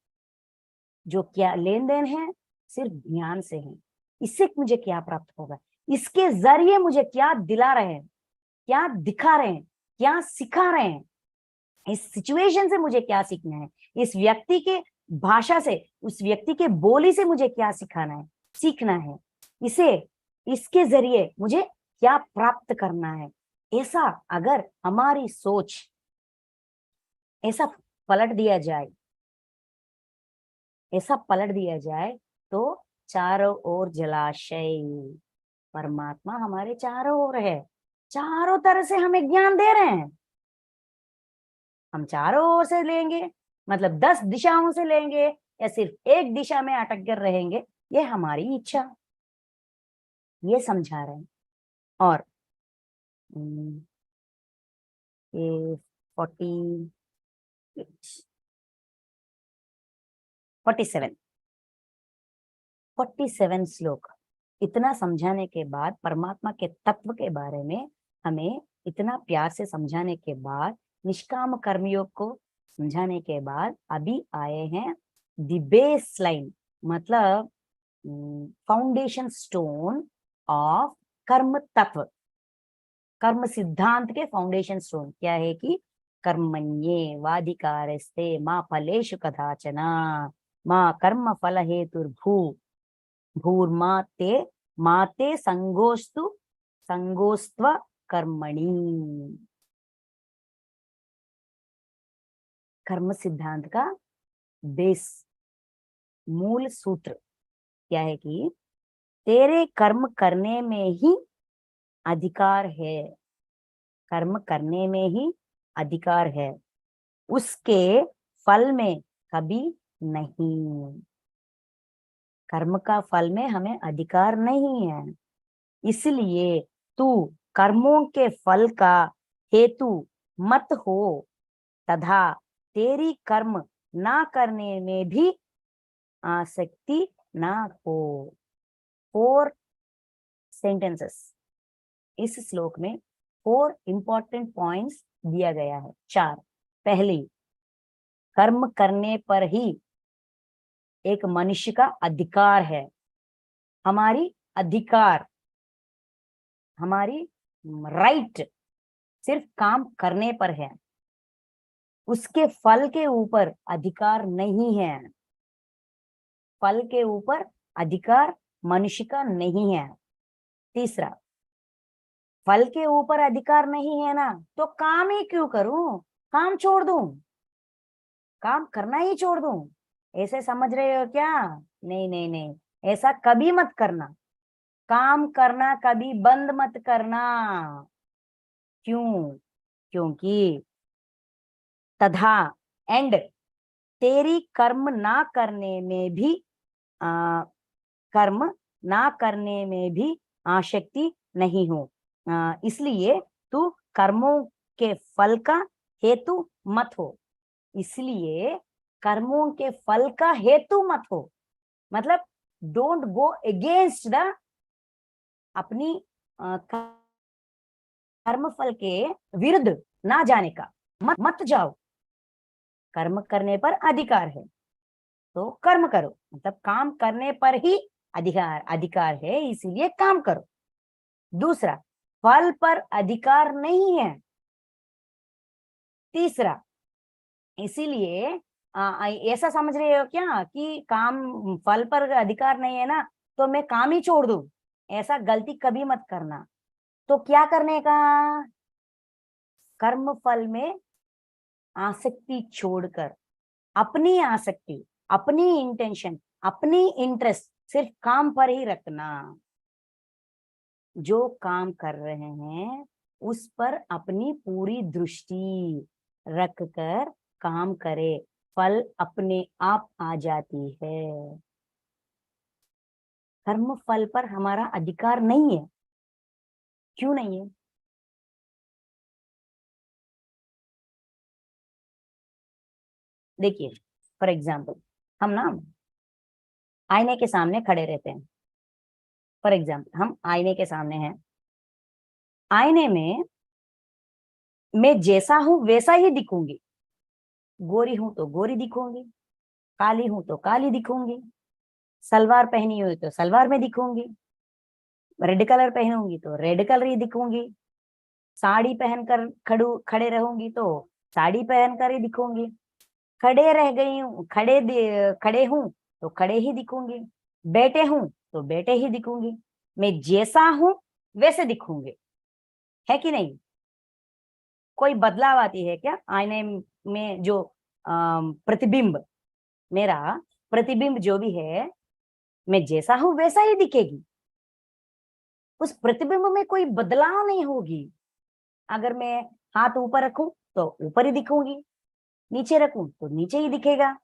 [SPEAKER 1] जो क्या लेन देन है सिर्फ ज्ञान से है। इससे मुझे क्या प्राप्त होगा, इसके जरिए मुझे क्या दिला रहे हैं, क्या दिखा रहे हैं, क्या सिखा रहे हैं, इस सिचुएशन से मुझे क्या सीखना है, इस व्यक्ति के भाषा से, उस व्यक्ति के बोली से मुझे क्या सिखाना है, सीखना है, इसे, इसके जरिए मुझे क्या प्राप्त करना है। ऐसा अगर हमारी सोच, ऐसा पलट दिया जाए, ऐसा पलट दिया जाए, तो चारों ओर जलाशय, परमात्मा हमारे चारों ओर है, चारों तरह से हमें ज्ञान दे रहे हैं। हम चारों ओर से लेंगे, मतलब 10 दिशाओं से लेंगे, या सिर्फ एक दिशा में अटक कर रहेंगे, ये हमारी इच्छा, ये समझा रहे हैं। और ये 47 श्लोक, इतना समझाने के बाद, परमात्मा के तत्व के बारे में हमें इतना प्यार से समझाने के बाद, निष्काम कर्मयोग को समझाने के बाद, अभी आए हैं द बेस लाइन, मतलब फाउंडेशन स्टोन ऑफ कर्म तत्व। कर्म सिद्धांत के फाउंडेशन स्टोन क्या है कि कर्मण्ये वाधिकारस्ते मां फलेषु कदाचन मां कर्म फल हेतुर्भू भूर्मा ते माते संगोस्त्व कर्मणि। कर्म सिद्धांत का बेस मूल सूत्र क्या है कि तेरे कर्म करने में ही अधिकार है, कर्म करने में ही अधिकार है, उसके फल में कभी नहीं। कर्म का फल में हमें अधिकार नहीं है, इसलिए तू कर्मों के फल का हेतु मत हो तथा तेरी कर्म ना करने में भी आसक्ति ना हो। 4 सेंटेंसेस इस श्लोक में 4 इंपॉर्टेंट पॉइंट्स दिया गया है। 4 पहली, कर्म करने पर ही एक मनुष्य का अधिकार है। हमारी अधिकार, हमारी राइट सिर्फ काम करने पर है, उसके फल के ऊपर अधिकार नहीं है। फल के ऊपर अधिकार मनुष्य का नहीं है। तीसरा, फल के ऊपर अधिकार नहीं है ना, तो काम ही क्यों करूं, काम छोड़ दूं, काम करना ही छोड़ दूं, ऐसे समझ रहे हो क्या? नहीं नहीं नहीं, ऐसा कभी मत करना। काम करना कभी बंद मत करना। क्यों? क्योंकि तथा एंड तेरी कर्म ना करने में भी कर्म ना करने में भी आसक्ति नहीं हो, इसलिए तू कर्मों के फल का हेतु मत हो। इसलिए कर्मों के फल का हेतु मत हो, मतलब डोंट गो अगेंस्ट द अपनी कर्म फल के विरुद्ध ना जाने का मत जाओ। कर्म करने पर अधिकार है तो कर्म करो, मतलब काम करने पर ही अधिकार है, इसीलिए काम करो। दूसरा, फल पर अधिकार नहीं है। तीसरा, इसीलिए ऐसा समझ रहे हो क्या कि काम फल पर अधिकार नहीं है ना तो मैं काम ही छोड़ दूं, ऐसा गलती कभी मत करना। तो क्या करने का? कर्म फल में आसक्ति छोड़कर अपनी आसक्ति, अपनी इंटेंशन, अपनी इंटरेस्ट सिर्फ काम पर ही रखना। जो काम कर रहे हैं उस पर अपनी पूरी दृष्टि रखकर काम करे, फल अपने आप आ जाती है। कर्म फल पर हमारा अधिकार नहीं है। क्यों नहीं है? देखिए, फॉर एग्जाम्पल हम ना आईने के सामने खड़े रहते हैं। फॉर एग्जाम्पल हम आईने के सामने हैं, आईने में मैं जैसा हूं वैसा ही दिखूंगी। गोरी हूं तो गोरी दिखूंगी, काली हूं तो काली दिखूंगी, सलवार पहनी हुई तो सलवार में दिखूंगी, रेड कलर पहनूंगी तो रेड कलर ही दिखूंगी, साड़ी पहनकर खड़े रहूंगी तो साड़ी पहनकर ही दिखूंगी, खड़े रह गई हूँ खड़े हूं तो खड़े ही दिखूंगी, बैठे हूं तो बैठे ही दिखूंगी। मैं जैसा हूं वैसे दिखूंगी, है कि नहीं? कोई बदलाव आती है क्या आईने में? जो प्रतिबिंब, मेरा प्रतिबिंब जो भी है, मैं जैसा हूं वैसा ही दिखेगी, उस प्रतिबिंब में कोई बदलाव नहीं होगी। अगर मैं हाथ ऊपर रखूं तो ऊपर ही दिखूंगी, नीचे रखूं तो नीचे ही दिखेगा।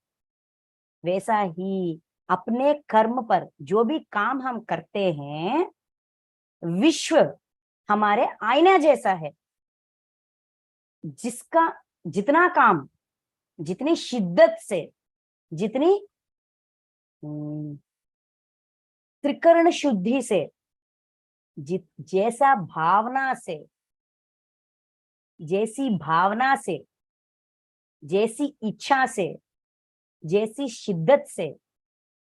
[SPEAKER 1] वैसा ही अपने कर्म पर जो भी काम हम करते हैं, विश्व हमारे आईना जैसा है, जिसका जितना काम, जितनी शिद्दत से, जितनी त्रिकर्ण शुद्धि से, जैसा भावना से, जैसी भावना से, जैसी इच्छा से, जैसी शिद्दत से,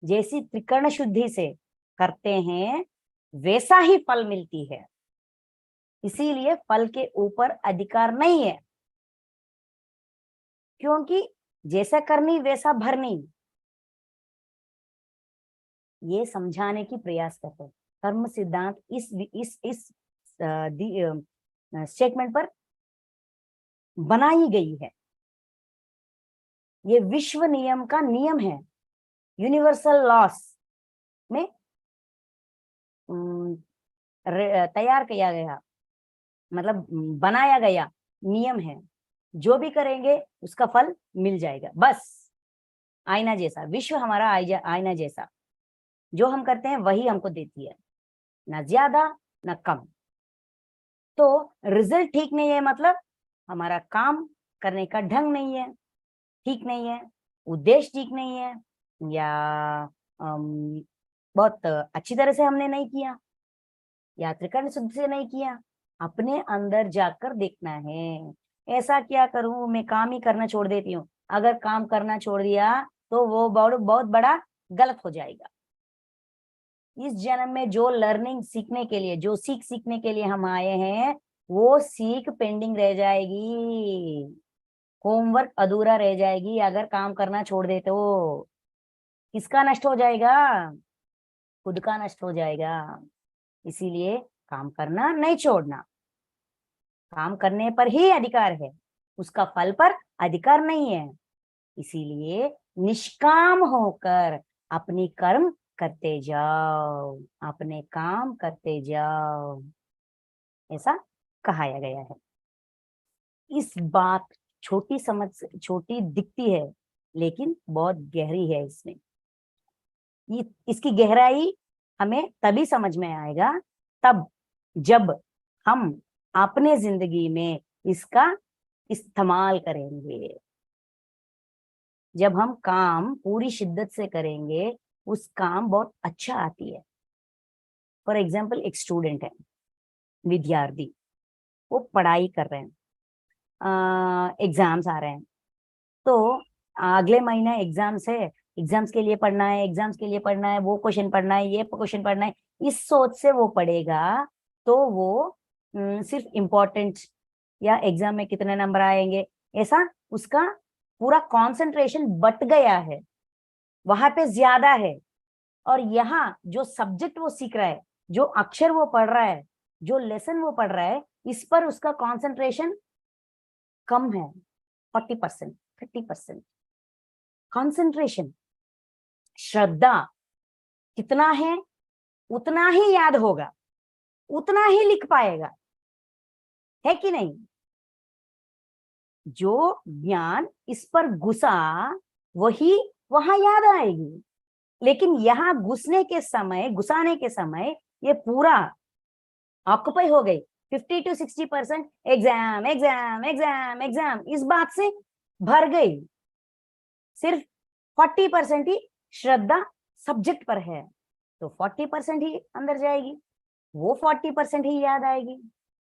[SPEAKER 1] जैसी त्रिकर्ण शुद्धि से करते हैं, वैसा ही फल मिलती है। इसीलिए फल के ऊपर अधिकार नहीं है, क्योंकि जैसा करनी वैसा भरनी, ये समझाने की प्रयास करते हैं। कर्म सिद्धांत इस स्टेटमेंट पर बनाई गई है। ये विश्व नियम का नियम है, यूनिवर्सल लॉस में तैयार किया गया, मतलब बनाया गया नियम है। जो भी करेंगे उसका फल मिल जाएगा। बस आईना जैसा, विश्व हमारा आईना जैसा, जो हम करते हैं वही हमको देती है, ना ज्यादा ना कम। तो रिजल्ट ठीक नहीं है मतलब हमारा काम करने का ढंग नहीं है, ठीक नहीं है, उद्देश्य ठीक नहीं है, या बहुत अच्छी तरह से हमने नहीं किया, या त्रिकर्ण शुद्धि से नहीं किया। अपने अंदर जाकर देखना है। ऐसा क्या करूं, मैं काम ही करना छोड़ देती हूँ। अगर काम करना छोड़ दिया तो वो बहुत बड़ा गलत हो जाएगा। इस जन्म में जो लर्निंग सीखने के लिए, जो सीखने के लिए हम आए हैं, वो सीख पेंडिंग रह जाएगी, होमवर्क अधूरा रह जाएगी अगर काम करना छोड़ देते हो। किसका नष्ट हो जाएगा? खुद का नष्ट हो जाएगा। इसीलिए काम करना नहीं छोड़ना। काम करने पर ही अधिकार है, उसका फल पर अधिकार नहीं है। इसीलिए निष्काम होकर अपनी कर्म करते जाओ, अपने काम करते जाओ, ऐसा कहाया गया है। इस बात छोटी दिखती है, लेकिन बहुत गहरी है। इसमें इसकी गहराई हमें तभी समझ में आएगा तब जब हम अपने जिंदगी में इसका इस्तेमाल करेंगे। जब हम काम पूरी शिद्दत से करेंगे, उस काम बहुत अच्छा आती है। फॉर एग्जाम्पल, एक स्टूडेंट है, विद्यार्थी, वो पढ़ाई कर रहे हैं, एग्जाम्स आ रहे हैं, तो अगले महीने एग्जाम्स है, एग्जाम्स के लिए पढ़ना है, एग्जाम्स के लिए पढ़ना है, वो क्वेश्चन पढ़ना है, ये क्वेश्चन पढ़ना है, इस सोच से वो पढ़ेगा तो वो सिर्फ इम्पोर्टेंट या एग्जाम में कितने नंबर आएंगे, ऐसा उसका पूरा कंसंट्रेशन बट गया है, वहां पे ज्यादा है। और यहाँ जो सब्जेक्ट वो सीख रहा है, जो अक्षर वो पढ़ रहा है, जो लेसन वो पढ़ रहा है, इस पर उसका कंसंट्रेशन कम है, 40%, 30%। कंसंट्रेशन, श्रद्धा कितना है उतना ही याद होगा, उतना ही लिख पाएगा, है कि नहीं? जो ज्ञान इस पर घुसा वही वहां याद आएगी। लेकिन यहाँ घुसाने के समय ये पूरा ऑक्युपाई हो गई, 50 to 60% exam exam exam exam, इस बात से भर गई। सिर्फ 40% ही श्रद्धा सब्जेक्ट पर है, तो 40% ही अंदर जाएगी, वो 40% ही याद आएगी।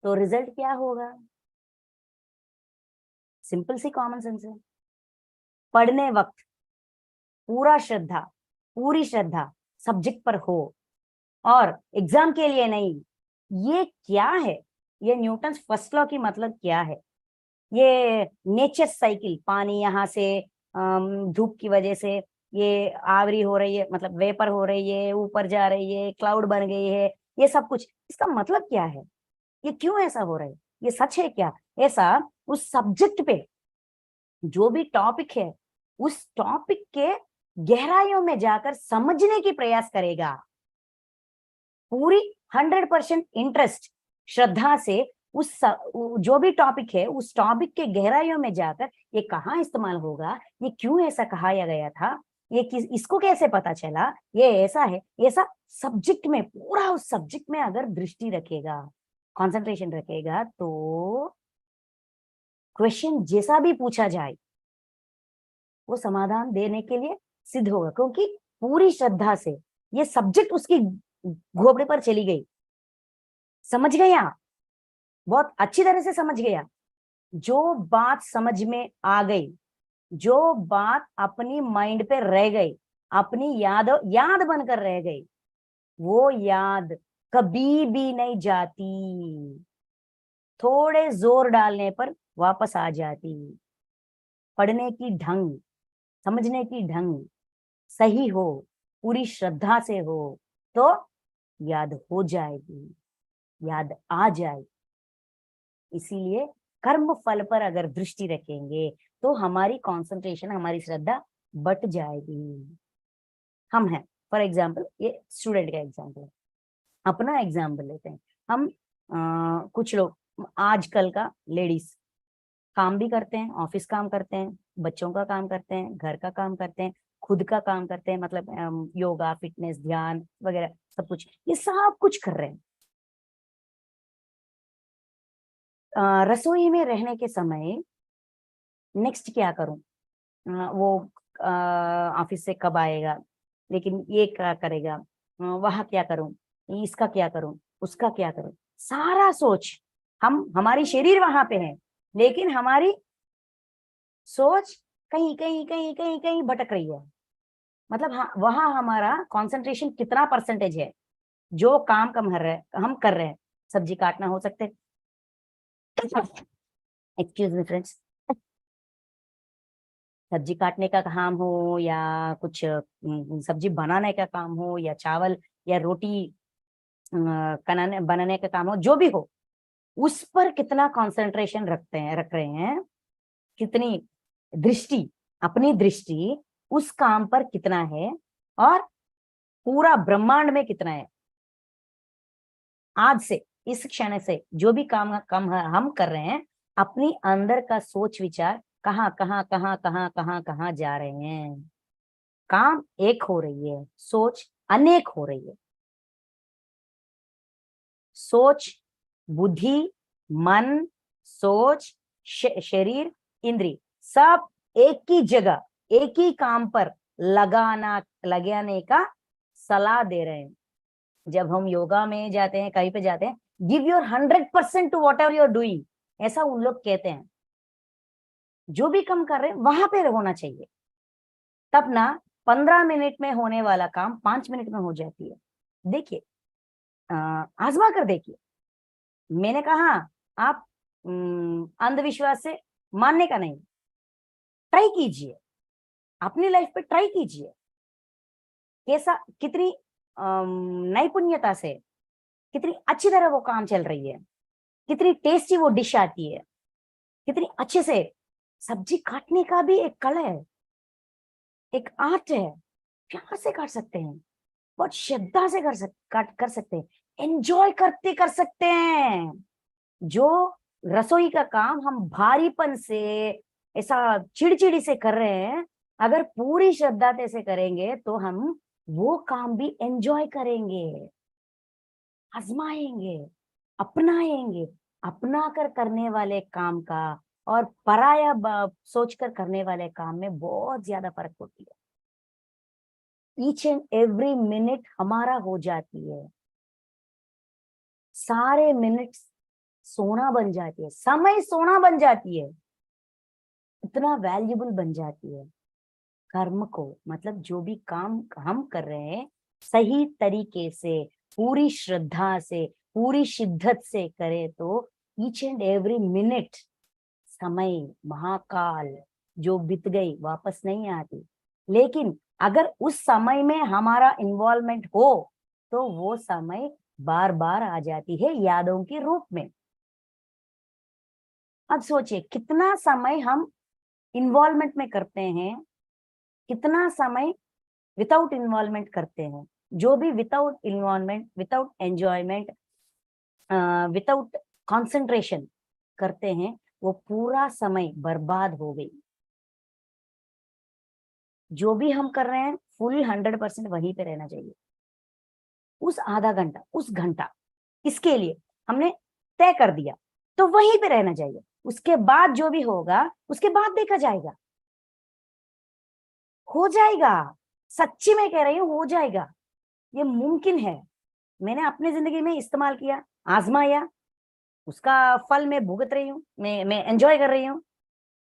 [SPEAKER 1] तो रिजल्ट क्या होगा? सिंपल सी कॉमन सेंस है। पढ़ने वक्त पूरी श्रद्धा सब्जेक्ट पर हो, और एग्जाम के लिए नहीं। ये क्या है? ये न्यूटन फर्स्ट लॉ की मतलब क्या है? ये नेचर साइकिल, पानी यहाँ से धूप की वजह से ये आवरी हो रही है, मतलब वेपर हो रही है, ऊपर जा रही है, क्लाउड बन गई है, ये सब कुछ इसका मतलब क्या है? ये क्यों ऐसा हो रहा है? ये सच है क्या? ऐसा उस सब्जेक्ट पे जो भी टॉपिक है, उस टॉपिक के गहराइयों में जाकर समझने की प्रयास करेगा, पूरी 100% इंटरेस्ट श्रद्धा से उस जो भी टॉपिक है, उस टॉपिक के गहराइयों में जाकर ये कहाँ इस्तेमाल होगा, ये क्यों ऐसा कहाया गया था, ये इसको कैसे पता चला, ये ऐसा है, ऐसा सब्जेक्ट में, पूरा उस सब्जेक्ट में अगर दृष्टि रखेगा, कंसंट्रेशन रखेगा, तो क्वेश्चन जैसा भी पूछा जाए वो समाधान देने के लिए सिद्ध होगा, क्योंकि पूरी श्रद्धा से ये सब्जेक्ट उसकी घोपड़े पर चली गई, समझ गया, बहुत अच्छी तरह से समझ गया। जो बात समझ में आ गई, जो बात अपनी माइंड पे रह गई, अपनी याद बनकर रह गई, वो याद कभी भी नहीं जाती, थोड़े जोर डालने पर वापस आ जाती। पढ़ने की ढंग, समझने की ढंग सही हो, पूरी श्रद्धा से हो, तो याद हो जाएगी, याद आ जाएगी। इसीलिए कर्म फल पर अगर दृष्टि रखेंगे तो हमारी कंसंट्रेशन, हमारी श्रद्धा बढ़ जाएगी। हम हैं, फॉर एग्जाम्पल, ये स्टूडेंट का एग्जाम्पल है, अपना एग्जाम्पल लेते हैं हम। कुछ लोग आजकल का लेडीज काम भी करते हैं, ऑफिस काम करते हैं, बच्चों का काम करते हैं, घर का काम करते हैं, खुद का काम करते हैं, मतलब योगा, फिटनेस, ध्यान वगैरह सब कुछ, ये सब कुछ कर रहे हैं। रसोई में रहने के समय नेक्स्ट क्या करूं, वो ऑफिस से कब आएगा, लेकिन ये क्या करेगा, वहां क्या करूं, इसका क्या करूं, उसका क्या करूं, सारा सोच। हमारी शरीर वहां पे है, लेकिन हमारी सोच कहीं कहीं कहीं कहीं कहीं भटक रही है। मतलब हाँ, वहां हमारा कंसंट्रेशन कितना परसेंटेज है, जो काम हम कर रहे हैं। सब्जी काटना हो सकते, एक्सक्यूज मी फ्रेंड्स, सब्जी काटने का काम हो, या कुछ सब्जी बनाने का काम हो, या चावल या रोटी बनाने का काम हो, जो भी हो, उस पर कितना कंसंट्रेशन रख रहे हैं, कितनी दृष्टि, अपनी दृष्टि उस काम पर कितना है, और पूरा ब्रह्मांड में कितना है। आज से, इस क्षण से जो भी काम हम कर रहे हैं, अपनी अंदर का सोच विचार कहाँ कहाँ कहाँ कहाँ कहाँ कहाँ जा रहे हैं। काम एक हो रही है, सोच अनेक हो रही है। सोच, बुद्धि, मन, सोच, शरीर, इंद्री, सब एक ही जगह, एक ही काम पर लगाने का सलाह दे रहे हैं। जब हम योगा में जाते हैं, कहीं पे जाते हैं, give your 100% to whatever you are doing, ऐसा उन लोग कहते हैं। जो भी काम कर रहे हैं वहां पे होना चाहिए, तब ना 15 मिनट में होने वाला काम 5 मिनट में हो जाती है। देखिए, आजमा कर देखिए। मैंने कहा, आप अंधविश्वास से मानने का नहीं, ट्राई कीजिए, अपनी लाइफ पे ट्राई कीजिए, कैसा, कितनी नैपुण्यता से, कितनी अच्छी तरह वो काम चल रही है, कितनी टेस्टी वो डिश आती है, कितनी अच्छे से। सब्जी काटने का भी एक कला है, एक आर्ट है। प्यार से काट सकते हैं, बहुत श्रद्धा से कर सकते हैं, एंजॉय करते कर सकते हैं। जो रसोई का काम हम भारीपन से, ऐसा चिड़चिड़ी से कर रहे हैं, अगर पूरी श्रद्धा से करेंगे तो हम वो काम भी एंजॉय करेंगे, आजमाएंगे, अपनाएंगे। अपना कर करने वाले काम का और पराया सोचकर करने वाले काम में बहुत ज्यादा फर्क होती है। ईच एंड एवरी मिनट हमारा हो जाती है, सारे मिनट सोना बन जाती है, समय सोना बन जाती है, इतना वैल्यूबल बन जाती है। कर्म को, मतलब जो भी काम हम कर रहे हैं, सही तरीके से, पूरी श्रद्धा से, पूरी शिद्दत से करें तो ईच एंड एवरी मिनट, समय महाकाल जो बीत गई वापस नहीं आती। लेकिन अगर उस समय में हमारा इन्वॉल्वमेंट हो तो वो समय बार बार आ जाती है यादों के रूप में। अब सोचिए, कितना समय हम इन्वॉल्वमेंट में करते हैं, कितना समय विदाउट इन्वॉल्वमेंट करते हैं। जो भी without involvement, without enjoyment, without concentration करते हैं, वो पूरा समय बर्बाद हो गई। जो भी हम कर रहे हैं, फुल 100% वहीं पे रहना चाहिए। उस आधा घंटा, उस घंटा, इसके लिए हमने तय कर दिया, तो वहीं पे रहना चाहिए। उसके बाद जो भी होगा, उसके बाद देखा जाएगा, हो जाएगा। सच्ची में कह रही हूं, हो जाएगा, ये मुमकिन है। मैंने अपनी जिंदगी में इस्तेमाल किया, आजमाया, उसका फल मैं भुगत रही हूँ, मैं एंजॉय कर रही हूँ।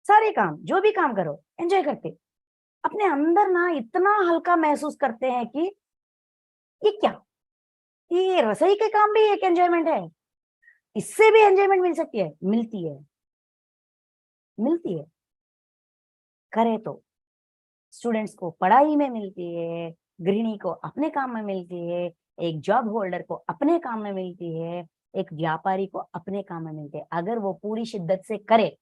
[SPEAKER 1] सारे काम, जो भी काम करो, एंजॉय करते, अपने अंदर ना इतना हल्का महसूस करते हैं कि ये क्या, ये रसोई के काम भी एक एंजॉयमेंट है, इससे भी एंजॉयमेंट मिल सकती है, मिलती है करे तो। स्टूडेंट्स को पढ़ाई में मिलती है, गृहिणी को अपने काम में मिलती है, एक जॉब होल्डर को अपने काम में मिलती है, एक व्यापारी को अपने काम में मिलती है, अगर वो पूरी शिद्दत से करे,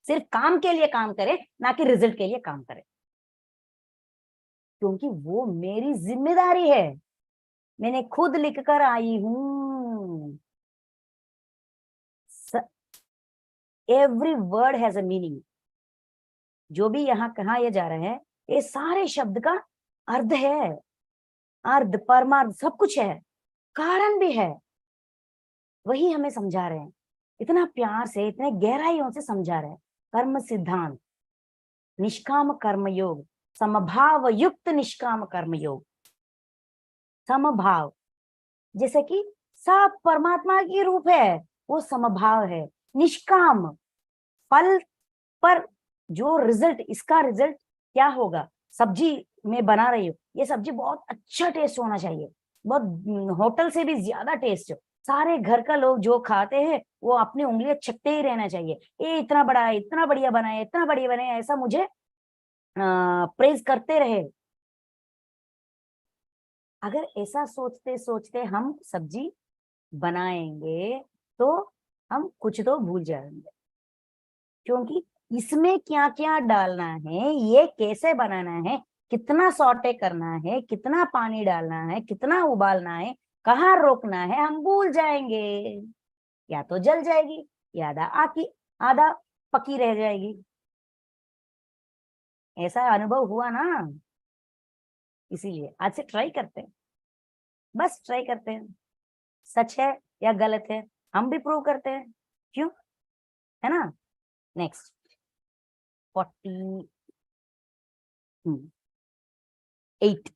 [SPEAKER 1] सिर्फ काम के लिए काम करे, ना कि रिजल्ट के लिए काम करे, क्योंकि वो मेरी जिम्मेदारी है, मैंने खुद लिखकर आई हूं। Every word has a meaning. जो भी यहाँ कहा ये जा रहा है, ये सारे शब्द का अर्थ है, अर्ध परमार्थ सब कुछ है, कारण भी है, वही हमें समझा रहे हैं, इतना प्यार से, इतने गहराइयों से समझा रहे हैं। कर्म सिद्धांत, निष्काम कर्म योग, समभाव युक्त निष्काम कर्म योग। समभाव, जैसे कि सब परमात्मा की रूप है, वो समभाव है। निष्काम, फल पर जो रिजल्ट, इसका रिजल्ट क्या होगा, सब्जी में बना रही हूँ, ये सब्जी बहुत अच्छा टेस्ट होना चाहिए, बहुत होटल से भी ज्यादा टेस्ट, सारे घर का लोग जो खाते हैं वो अपनी उंगलियां चटते ही रहना चाहिए, ये इतना बड़ा है, इतना बढ़िया बना है, इतना बढ़िया बना है, ऐसा मुझे प्रेज करते रहे। अगर ऐसा सोचते सोचते हम सब्जी बनाएंगे तो हम कुछ तो भूल जाएंगे, क्योंकि इसमें क्या क्या डालना है, ये कैसे बनाना है, कितना सौटे करना है, कितना पानी डालना है, कितना उबालना है, कहाँ रोकना है, हम भूल जाएंगे। या तो जल जाएगी, या आधा पकी रह जाएगी। ऐसा अनुभव हुआ ना, इसीलिए आज से ट्राई करते हैं, बस ट्राई करते हैं, सच है या गलत है हम भी प्रूव करते हैं, क्यों, है ना। नेक्स्ट 48।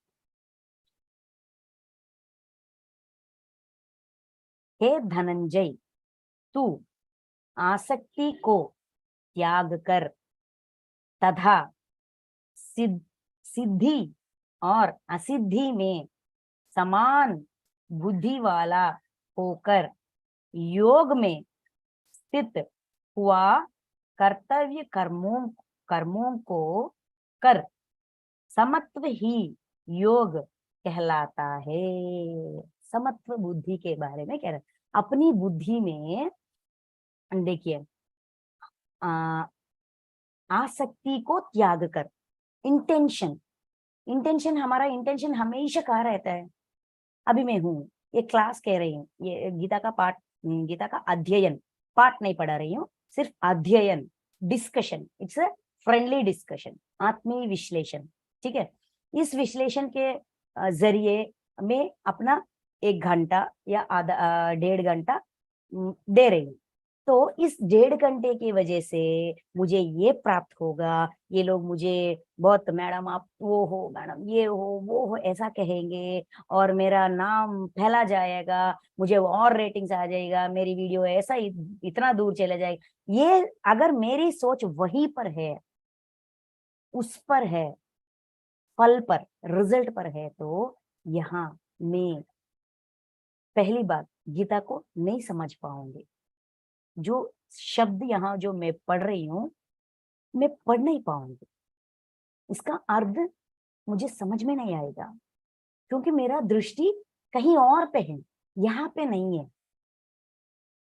[SPEAKER 1] हे धनंजय, तू आसक्ति को त्याग कर तथा सिद्धि और असिद्धि में समान बुद्धि वाला होकर योग में स्थित हुआ कर्तव्य कर्मों कर्मों को कर, समत्व ही योग कहलाता है। समत्व बुद्धि के बारे में कह रहे, अपनी बुद्धि में देखिए, आसक्ति को त्याग कर, इंटेंशन, हमारा इंटेंशन हमेशा कहाँ रहता है, अभी मैं हूं, ये क्लास कह रही हूँ, ये गीता का पाठ, गीता का अध्ययन, पाठ नहीं पढ़ा रही हूँ, सिर्फ अध्ययन, discussion, it's a friendly discussion, आत्मीय विश्लेषण, ठीक है। इस विश्लेषण के जरिए मैं अपना 1 घंटा या आधा 1.5 घंटा दे रही हूँ, तो इस 1.5 घंटे की वजह से मुझे ये प्राप्त होगा, ये लोग मुझे बहुत, मैडम आप वो हो, मैडम ये हो, वो हो, ऐसा कहेंगे, और मेरा नाम फैला जाएगा, मुझे और रेटिंग्स आ जाएगा, मेरी वीडियो ऐसा इतना दूर चले जाएगा। ये अगर मेरी सोच वहीं पर है, उस पर है, फल पर, रिजल्ट पर है, तो यहाँ मैं पहली बात गीता को नहीं समझ पाऊंगी। जो शब्द यहाँ जो मैं पढ़ रही हूँ, मैं पढ़ नहीं पाऊंगी, इसका अर्थ मुझे समझ में नहीं आएगा, क्योंकि मेरा दृष्टि कहीं और पे है, यहाँ पे नहीं है।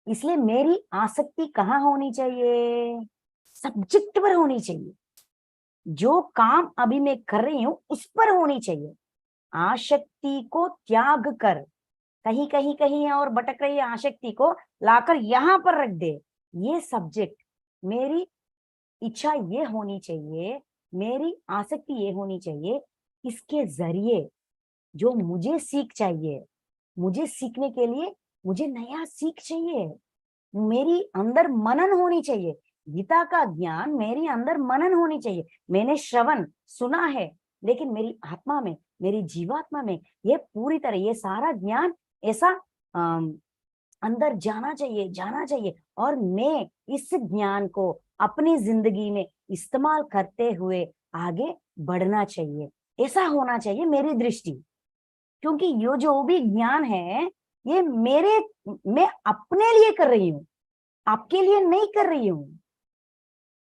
[SPEAKER 1] इसलिए मेरी आसक्ति कहाँ होनी चाहिए, सब्जेक्ट पर होनी चाहिए, जो काम अभी मैं कर रही हूं उस पर होनी चाहिए। आसक्ति को त्याग कर, कहीं कहीं कहीं और भटक रही आसक्ति को लाकर यहाँ पर रख दे, ये सब्जेक्ट, मेरी इच्छा ये होनी चाहिए, मेरी आसक्ति ये होनी चाहिए, इसके जरिए जो मुझे सीख चाहिए, मुझे सीखने के लिए मुझे नया सीख चाहिए, मेरी अंदर मनन होनी चाहिए, गीता का ज्ञान मेरी अंदर मनन होनी चाहिए। मैंने श्रवण सुना है, लेकिन मेरी आत्मा में, मेरी जीवात्मा में ये पूरी तरह, ये सारा ज्ञान ऐसा अंदर जाना चाहिए, जाना चाहिए, और मैं इस ज्ञान को अपनी जिंदगी में इस्तेमाल करते हुए आगे बढ़ना चाहिए, ऐसा होना चाहिए मेरी दृष्टि। क्योंकि ये जो भी ज्ञान है ये मैं अपने लिए कर रही हूं, आपके लिए नहीं कर रही हूं।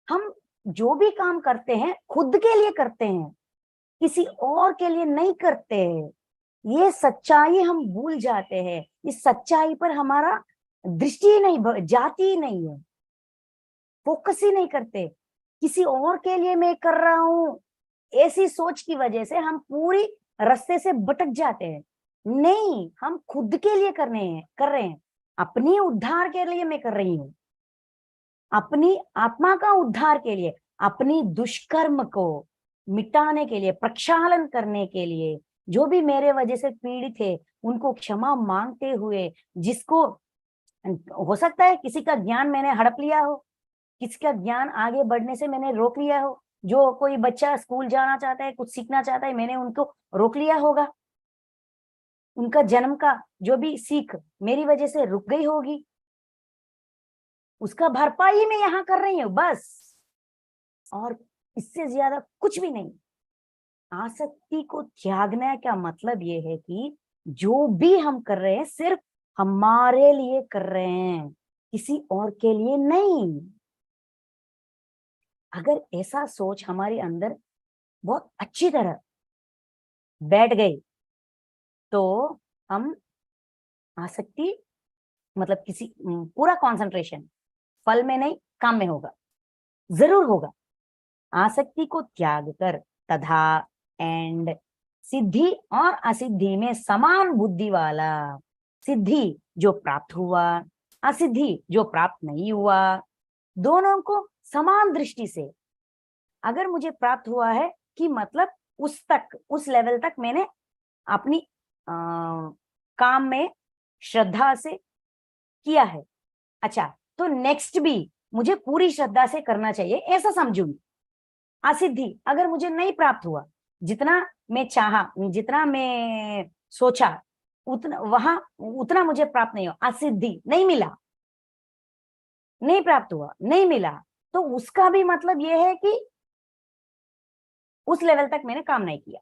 [SPEAKER 1] हम जो भी काम करते हैं खुद के लिए करते हैं, किसी और के लिए नहीं करते हैं। ये सच्चाई हम भूल जाते हैं, इस सच्चाई पर हमारा दृष्टि ही नहीं जाती ही नहीं है, फोकस ही नहीं करते। किसी और के लिए मैं कर रहा हूं, ऐसी सोच की वजह से हम पूरी रास्ते से भटक जाते हैं। नहीं, हम खुद के लिए कर रहे हैं, अपनी उद्धार के लिए मैं कर रही हूं, अपनी आत्मा का उद्धार के लिए, अपनी दुष्कर्म को मिटाने के लिए, प्रक्षालन करने के लिए, जो भी मेरे वजह से पीड़ित है उनको क्षमा मांगते हुए, जिसको हो सकता है किसी का ज्ञान मैंने हड़प लिया हो, किसी का ज्ञान आगे बढ़ने से मैंने रोक लिया हो, जो कोई बच्चा स्कूल जाना चाहता है, कुछ सीखना चाहता है, मैंने उनको रोक लिया होगा, उनका जन्म का जो भी सीख मेरी वजह से रुक गई होगी, उसका भरपाई मैं यहाँ कर रही हूँ बस, और इससे ज्यादा कुछ भी नहीं। आसक्ति को त्यागने का मतलब ये है कि जो भी हम कर रहे हैं सिर्फ हमारे लिए कर रहे हैं, किसी और के लिए नहीं। अगर ऐसा सोच हमारे अंदर बहुत अच्छी तरह बैठ गई तो हम आसक्ति मतलब किसी पूरा कंसंट्रेशन फल में नहीं काम में होगा, जरूर होगा। आसक्ति को त्याग कर तथा एंड सिद्धि और असिद्धि में समान बुद्धि वाला, सिद्धि जो प्राप्त हुआ, असिद्धि जो प्राप्त नहीं हुआ, दोनों को समान दृष्टि से, अगर मुझे प्राप्त हुआ है कि मतलब उस लेवल तक मैंने अपनी काम में श्रद्धा से किया है, अच्छा तो नेक्स्ट भी मुझे पूरी श्रद्धा से करना चाहिए, ऐसा समझूंगी। असिद्धि अगर मुझे नहीं प्राप्त हुआ, जितना मैं चाहा, जितना मैं सोचा, उतना मुझे प्राप्त नहीं हुआ, असिद्धि नहीं मिला, नहीं प्राप्त हुआ, नहीं मिला, तो उसका भी मतलब यह है कि उस लेवल तक मैंने काम नहीं किया।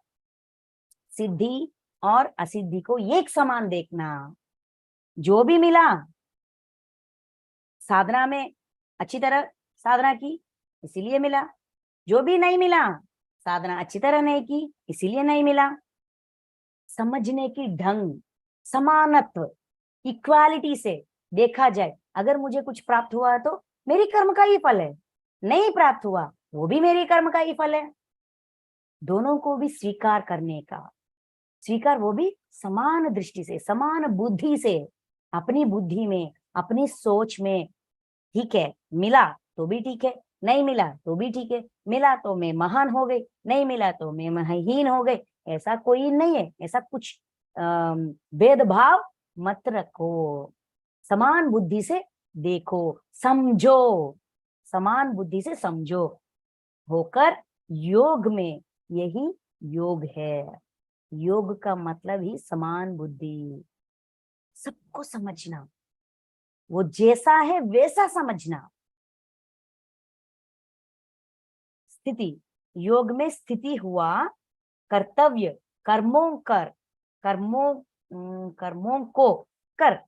[SPEAKER 1] सिद्धि और असिद्धि को एक समान देखना, जो भी मिला साधना में अच्छी तरह साधना की इसीलिए मिला, जो भी नहीं मिला साधना अच्छी तरह नहीं की इसीलिए नहीं मिला। समझने की ढंग, समानत्व, इक्वालिटी से देखा जाए, अगर मुझे कुछ प्राप्त हुआ तो मेरी कर्म का ही फल है, नहीं प्राप्त हुआ वो भी मेरी कर्म का ही फल है। दोनों को भी स्वीकार करने का, स्वीकार वो भी समान दृष्टि से, समान बुद्धि से, अपनी बुद्धि में, अपनी सोच में, ठीक है मिला तो भी ठीक है, नहीं मिला तो भी ठीक है, मिला तो मैं महान हो गई, नहीं मिला तो मैं महहीन हो गई, ऐसा कोई नहीं है, ऐसा कुछ भेदभाव मत रखो, समान बुद्धि से देखो, समझो, समान बुद्धि से समझो, होकर योग में, यही योग है। योग का मतलब ही समान बुद्धि, सबको समझना, वो जैसा है वैसा समझना। स्थिति, योग में स्थिति हुआ, कर्तव्य, कर्मों कर, कर्मों को कर,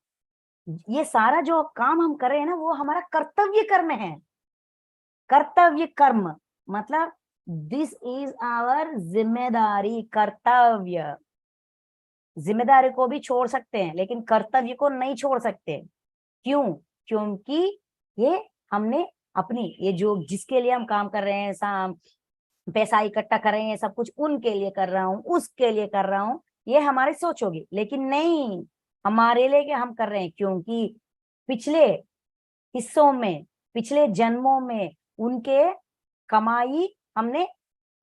[SPEAKER 1] ये सारा जो काम हम कर रहे हैं ना वो हमारा कर्तव्य कर्म है। कर्तव्य कर्म मतलब दिस इज आवर जिम्मेदारी, कर्तव्य। जिम्मेदारी को भी छोड़ सकते हैं लेकिन कर्तव्य को नहीं छोड़ सकते। क्यों? क्योंकि ये हमने अपनी, ये जो जिसके लिए हम काम कर रहे हैं, पैसा इकट्ठा कर रहे हैं, सब कुछ उनके लिए कर रहा हूँ, उसके लिए कर रहा हूँ, ये हमारी सोच होगी, लेकिन नहीं, हमारे लिए क्या हम कर रहे हैं, क्योंकि पिछले हिस्सों में, पिछले जन्मों में उनके कमाई हमने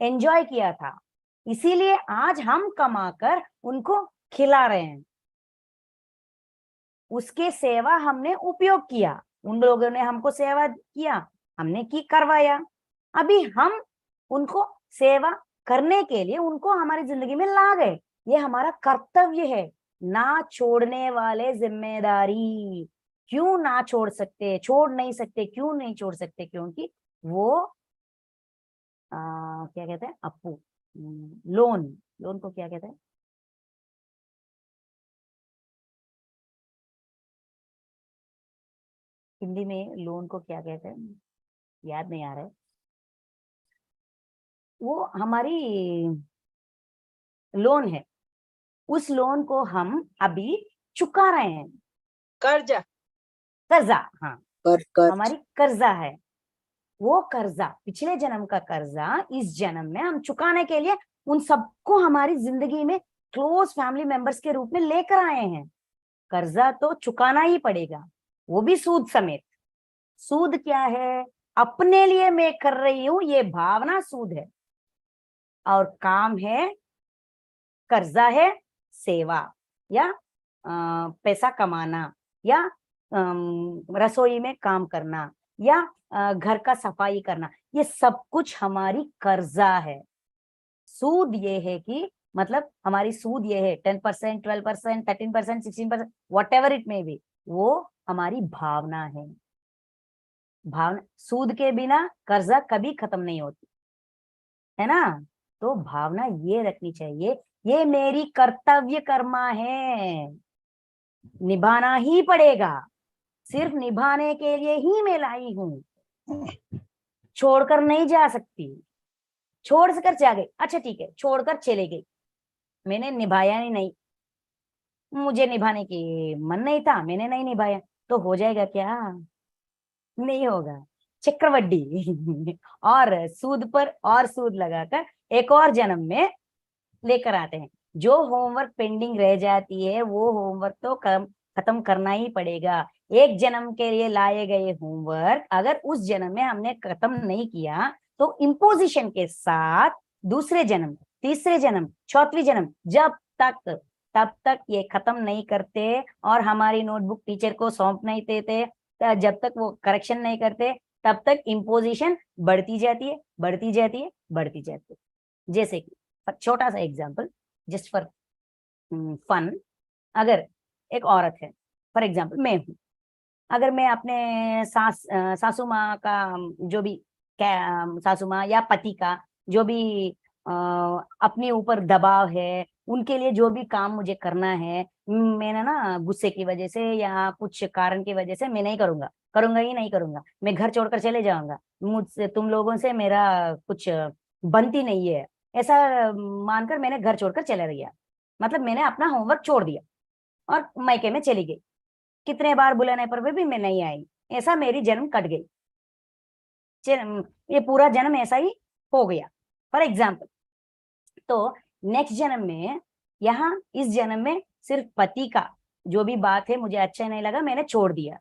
[SPEAKER 1] एंजॉय किया था, इसीलिए आज हम कमाकर उनको खिला रहे हैं, उसके सेवा हमने उपयोग किया, उन लोगों ने हमको सेवा किया, हमने की करवाया, अभी हम उनको सेवा करने के लिए उनको हमारी जिंदगी में ला गए, ये हमारा कर्तव्य है। ना छोड़ने वाले जिम्मेदारी, क्यों ना छोड़ सकते, छोड़ नहीं सकते, क्यों नहीं छोड़ सकते, क्योंकि वो क्या कहते हैं, अप्पू, लोन, लोन को क्या कहते हैं, हिंदी में लोन को क्या कहते हैं, याद नहीं आ रहा है। वो हमारी लोन है, उस लोन को हम अभी चुका रहे हैं।
[SPEAKER 2] कर्जा,
[SPEAKER 1] कर्जा, हाँ,
[SPEAKER 2] कर्ज,
[SPEAKER 1] हमारी कर्जा है। वो कर्जा, पिछले जन्म का कर्जा इस जन्म में हम चुकाने के लिए उन सबको हमारी जिंदगी में क्लोज फैमिली मेंबर्स के रूप में लेकर आए हैं। कर्जा तो चुकाना ही पड़ेगा, वो भी सूद समेत। सूद क्या है? अपने लिए मैं कर रही हूं, ये भावना सूद है। और काम है, कर्जा है सेवा या पैसा कमाना, या रसोई में काम करना, या घर का सफाई करना, ये सब कुछ हमारी कर्जा है। सूद ये है कि मतलब हमारी सूद ये है 10%, 12%, 13%, 16%, what ever it may be, वो हमारी भावना है। भावना, सूद के बिना कर्जा कभी खत्म नहीं होती है ना। तो भावना ये रखनी चाहिए, ये मेरी कर्तव्य कर्मा है, निभाना ही पड़ेगा, सिर्फ निभाने के लिए ही मैं लाई हूं, छोड़कर नहीं जा सकती। छोड़ कर जा गई, अच्छा ठीक है, छोड़कर चले गई, मैंने निभाया ही नहीं, मुझे निभाने की मन नहीं था, मैंने नहीं निभाया, तो हो जाएगा क्या? नहीं होगा। चक्रवृद्धि और सूद पर और सूद लगाकर एक और जन्म में लेकर आते हैं। जो होमवर्क पेंडिंग रह जाती है वो होमवर्क तो खत्म करना ही पड़ेगा। एक जन्म के लिए लाए गए होमवर्क अगर उस जन्म में हमने खत्म नहीं किया तो इम्पोजिशन के साथ दूसरे जन्म, तीसरे जन्म, चौथी जन्म, तब तक ये खत्म नहीं करते और हमारी नोटबुक टीचर को सौंप नहीं देते, जब तक वो करेक्शन नहीं करते, तब तक इम्पोजिशन बढ़ती जाती है, बढ़ती जाती है, बढ़ती जाती है। जैसे कि छोटा सा एग्जाम्पल, जस्ट फॉर फन, अगर एक औरत है, फॉर एग्जाम्पल मैं हूं, अगर मैं अपने सासू माँ का जो भी सासू माँ या पति का जो भी अपने ऊपर दबाव है, उनके लिए जो भी काम मुझे करना है, मैंने ना गुस्से की वजह से या कुछ कारण की वजह से मैं नहीं करूंगा, करूंगा ही नहीं करूंगा, मैं घर छोड़कर चले जाऊंगा, मुझसे तुम लोगों से मेरा कुछ बनती नहीं है, ऐसा मानकर मैंने घर छोड़कर चले गया, मतलब मैंने अपना होमवर्क छोड़ दिया और मायके में चली गई, कितने बार बुलाने पर भी मैं नहीं आई, ऐसा मेरी जन्म कट गई, ये पूरा जन्म ऐसा ही हो गया फॉर एग्जाम्पल। तो नेक्स्ट जन्म में, यहाँ इस जन्म में सिर्फ पति का जो भी बात है मुझे अच्छा नहीं लगा, मैंने छोड़ दिया।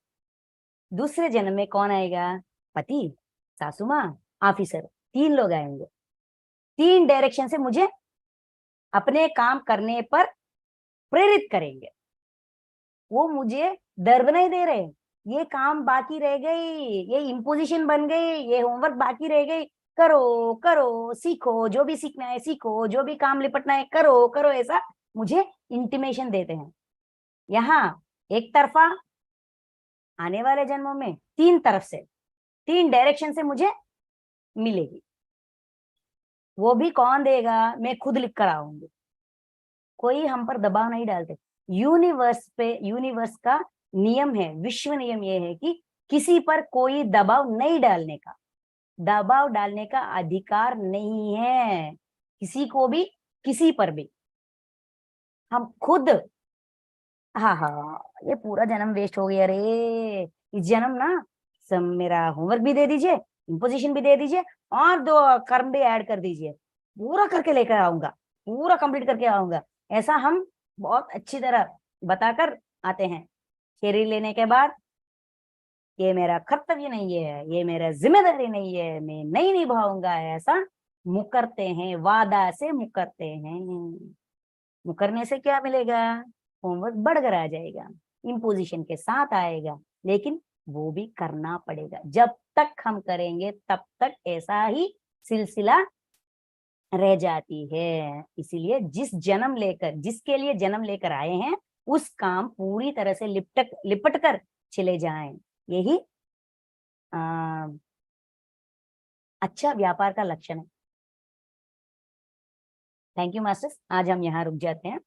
[SPEAKER 1] दूसरे जन्म में कौन आएगा? पति, सासू माँ, ऑफिसर, तीन लोग आएंगे, तीन डायरेक्शन से मुझे अपने काम करने पर प्रेरित करेंगे। वो मुझे दर्द नहीं दे रहे, ये काम बाकी रह गई, ये इम्पोजिशन बन गई, ये होमवर्क बाकी रह गई, करो करो, सीखो, जो भी सीखना है सीखो, जो भी काम निपटना है करो करो, ऐसा मुझे इंटिमेशन देते हैं। यहाँ एक तरफा, आने वाले जन्मों में तीन तरफ से, तीन डायरेक्शन से मुझे मिलेगी। वो भी कौन देगा? मैं खुद लिख कर आऊंगी, कोई हम पर दबाव नहीं डालते। यूनिवर्स पे, यूनिवर्स का नियम है, विश्व नियम ये है कि किसी पर कोई दबाव नहीं डालने का, दबाव डालने का अधिकार नहीं है किसी को भी, किसी पर भी। हम खुद, हाँ हाँ, ये पूरा जन्म वेस्ट हो गया रे, इस जन्म ना सब मेरा होमवर्क भी दे दीजिए, इम्पोजिशन भी दे दीजिए, और दो कर्म भी ऐड कर दीजिए, पूरा करके लेकर आऊंगा, पूरा कंप्लीट करके आऊंगा, ऐसा हम बहुत अच्छी तरह बताकर आते हैं। शरीर लेने के बाद ये मेरा कर्तव्य नहीं है, ये मेरा जिम्मेदारी नहीं है, मैं नहीं निभाऊंगा, ऐसा मुकरते हैं, वादा से मुकरते हैं। मुकरने से क्या मिलेगा? होमवर्क बढ़कर आ जाएगा, इम्पोजिशन के साथ आएगा, लेकिन वो भी करना पड़ेगा। जब तक हम करेंगे तब तक ऐसा ही सिलसिला रह जाती है। इसीलिए जिस जन्म लेकर, जिसके लिए जन्म लेकर आए हैं, उस काम पूरी तरह से लिपट कर चले जाएं, यही अच्छा व्यापार का लक्षण है। थैंक यू मास्टर्स, आज हम यहाँ रुक जाते हैं।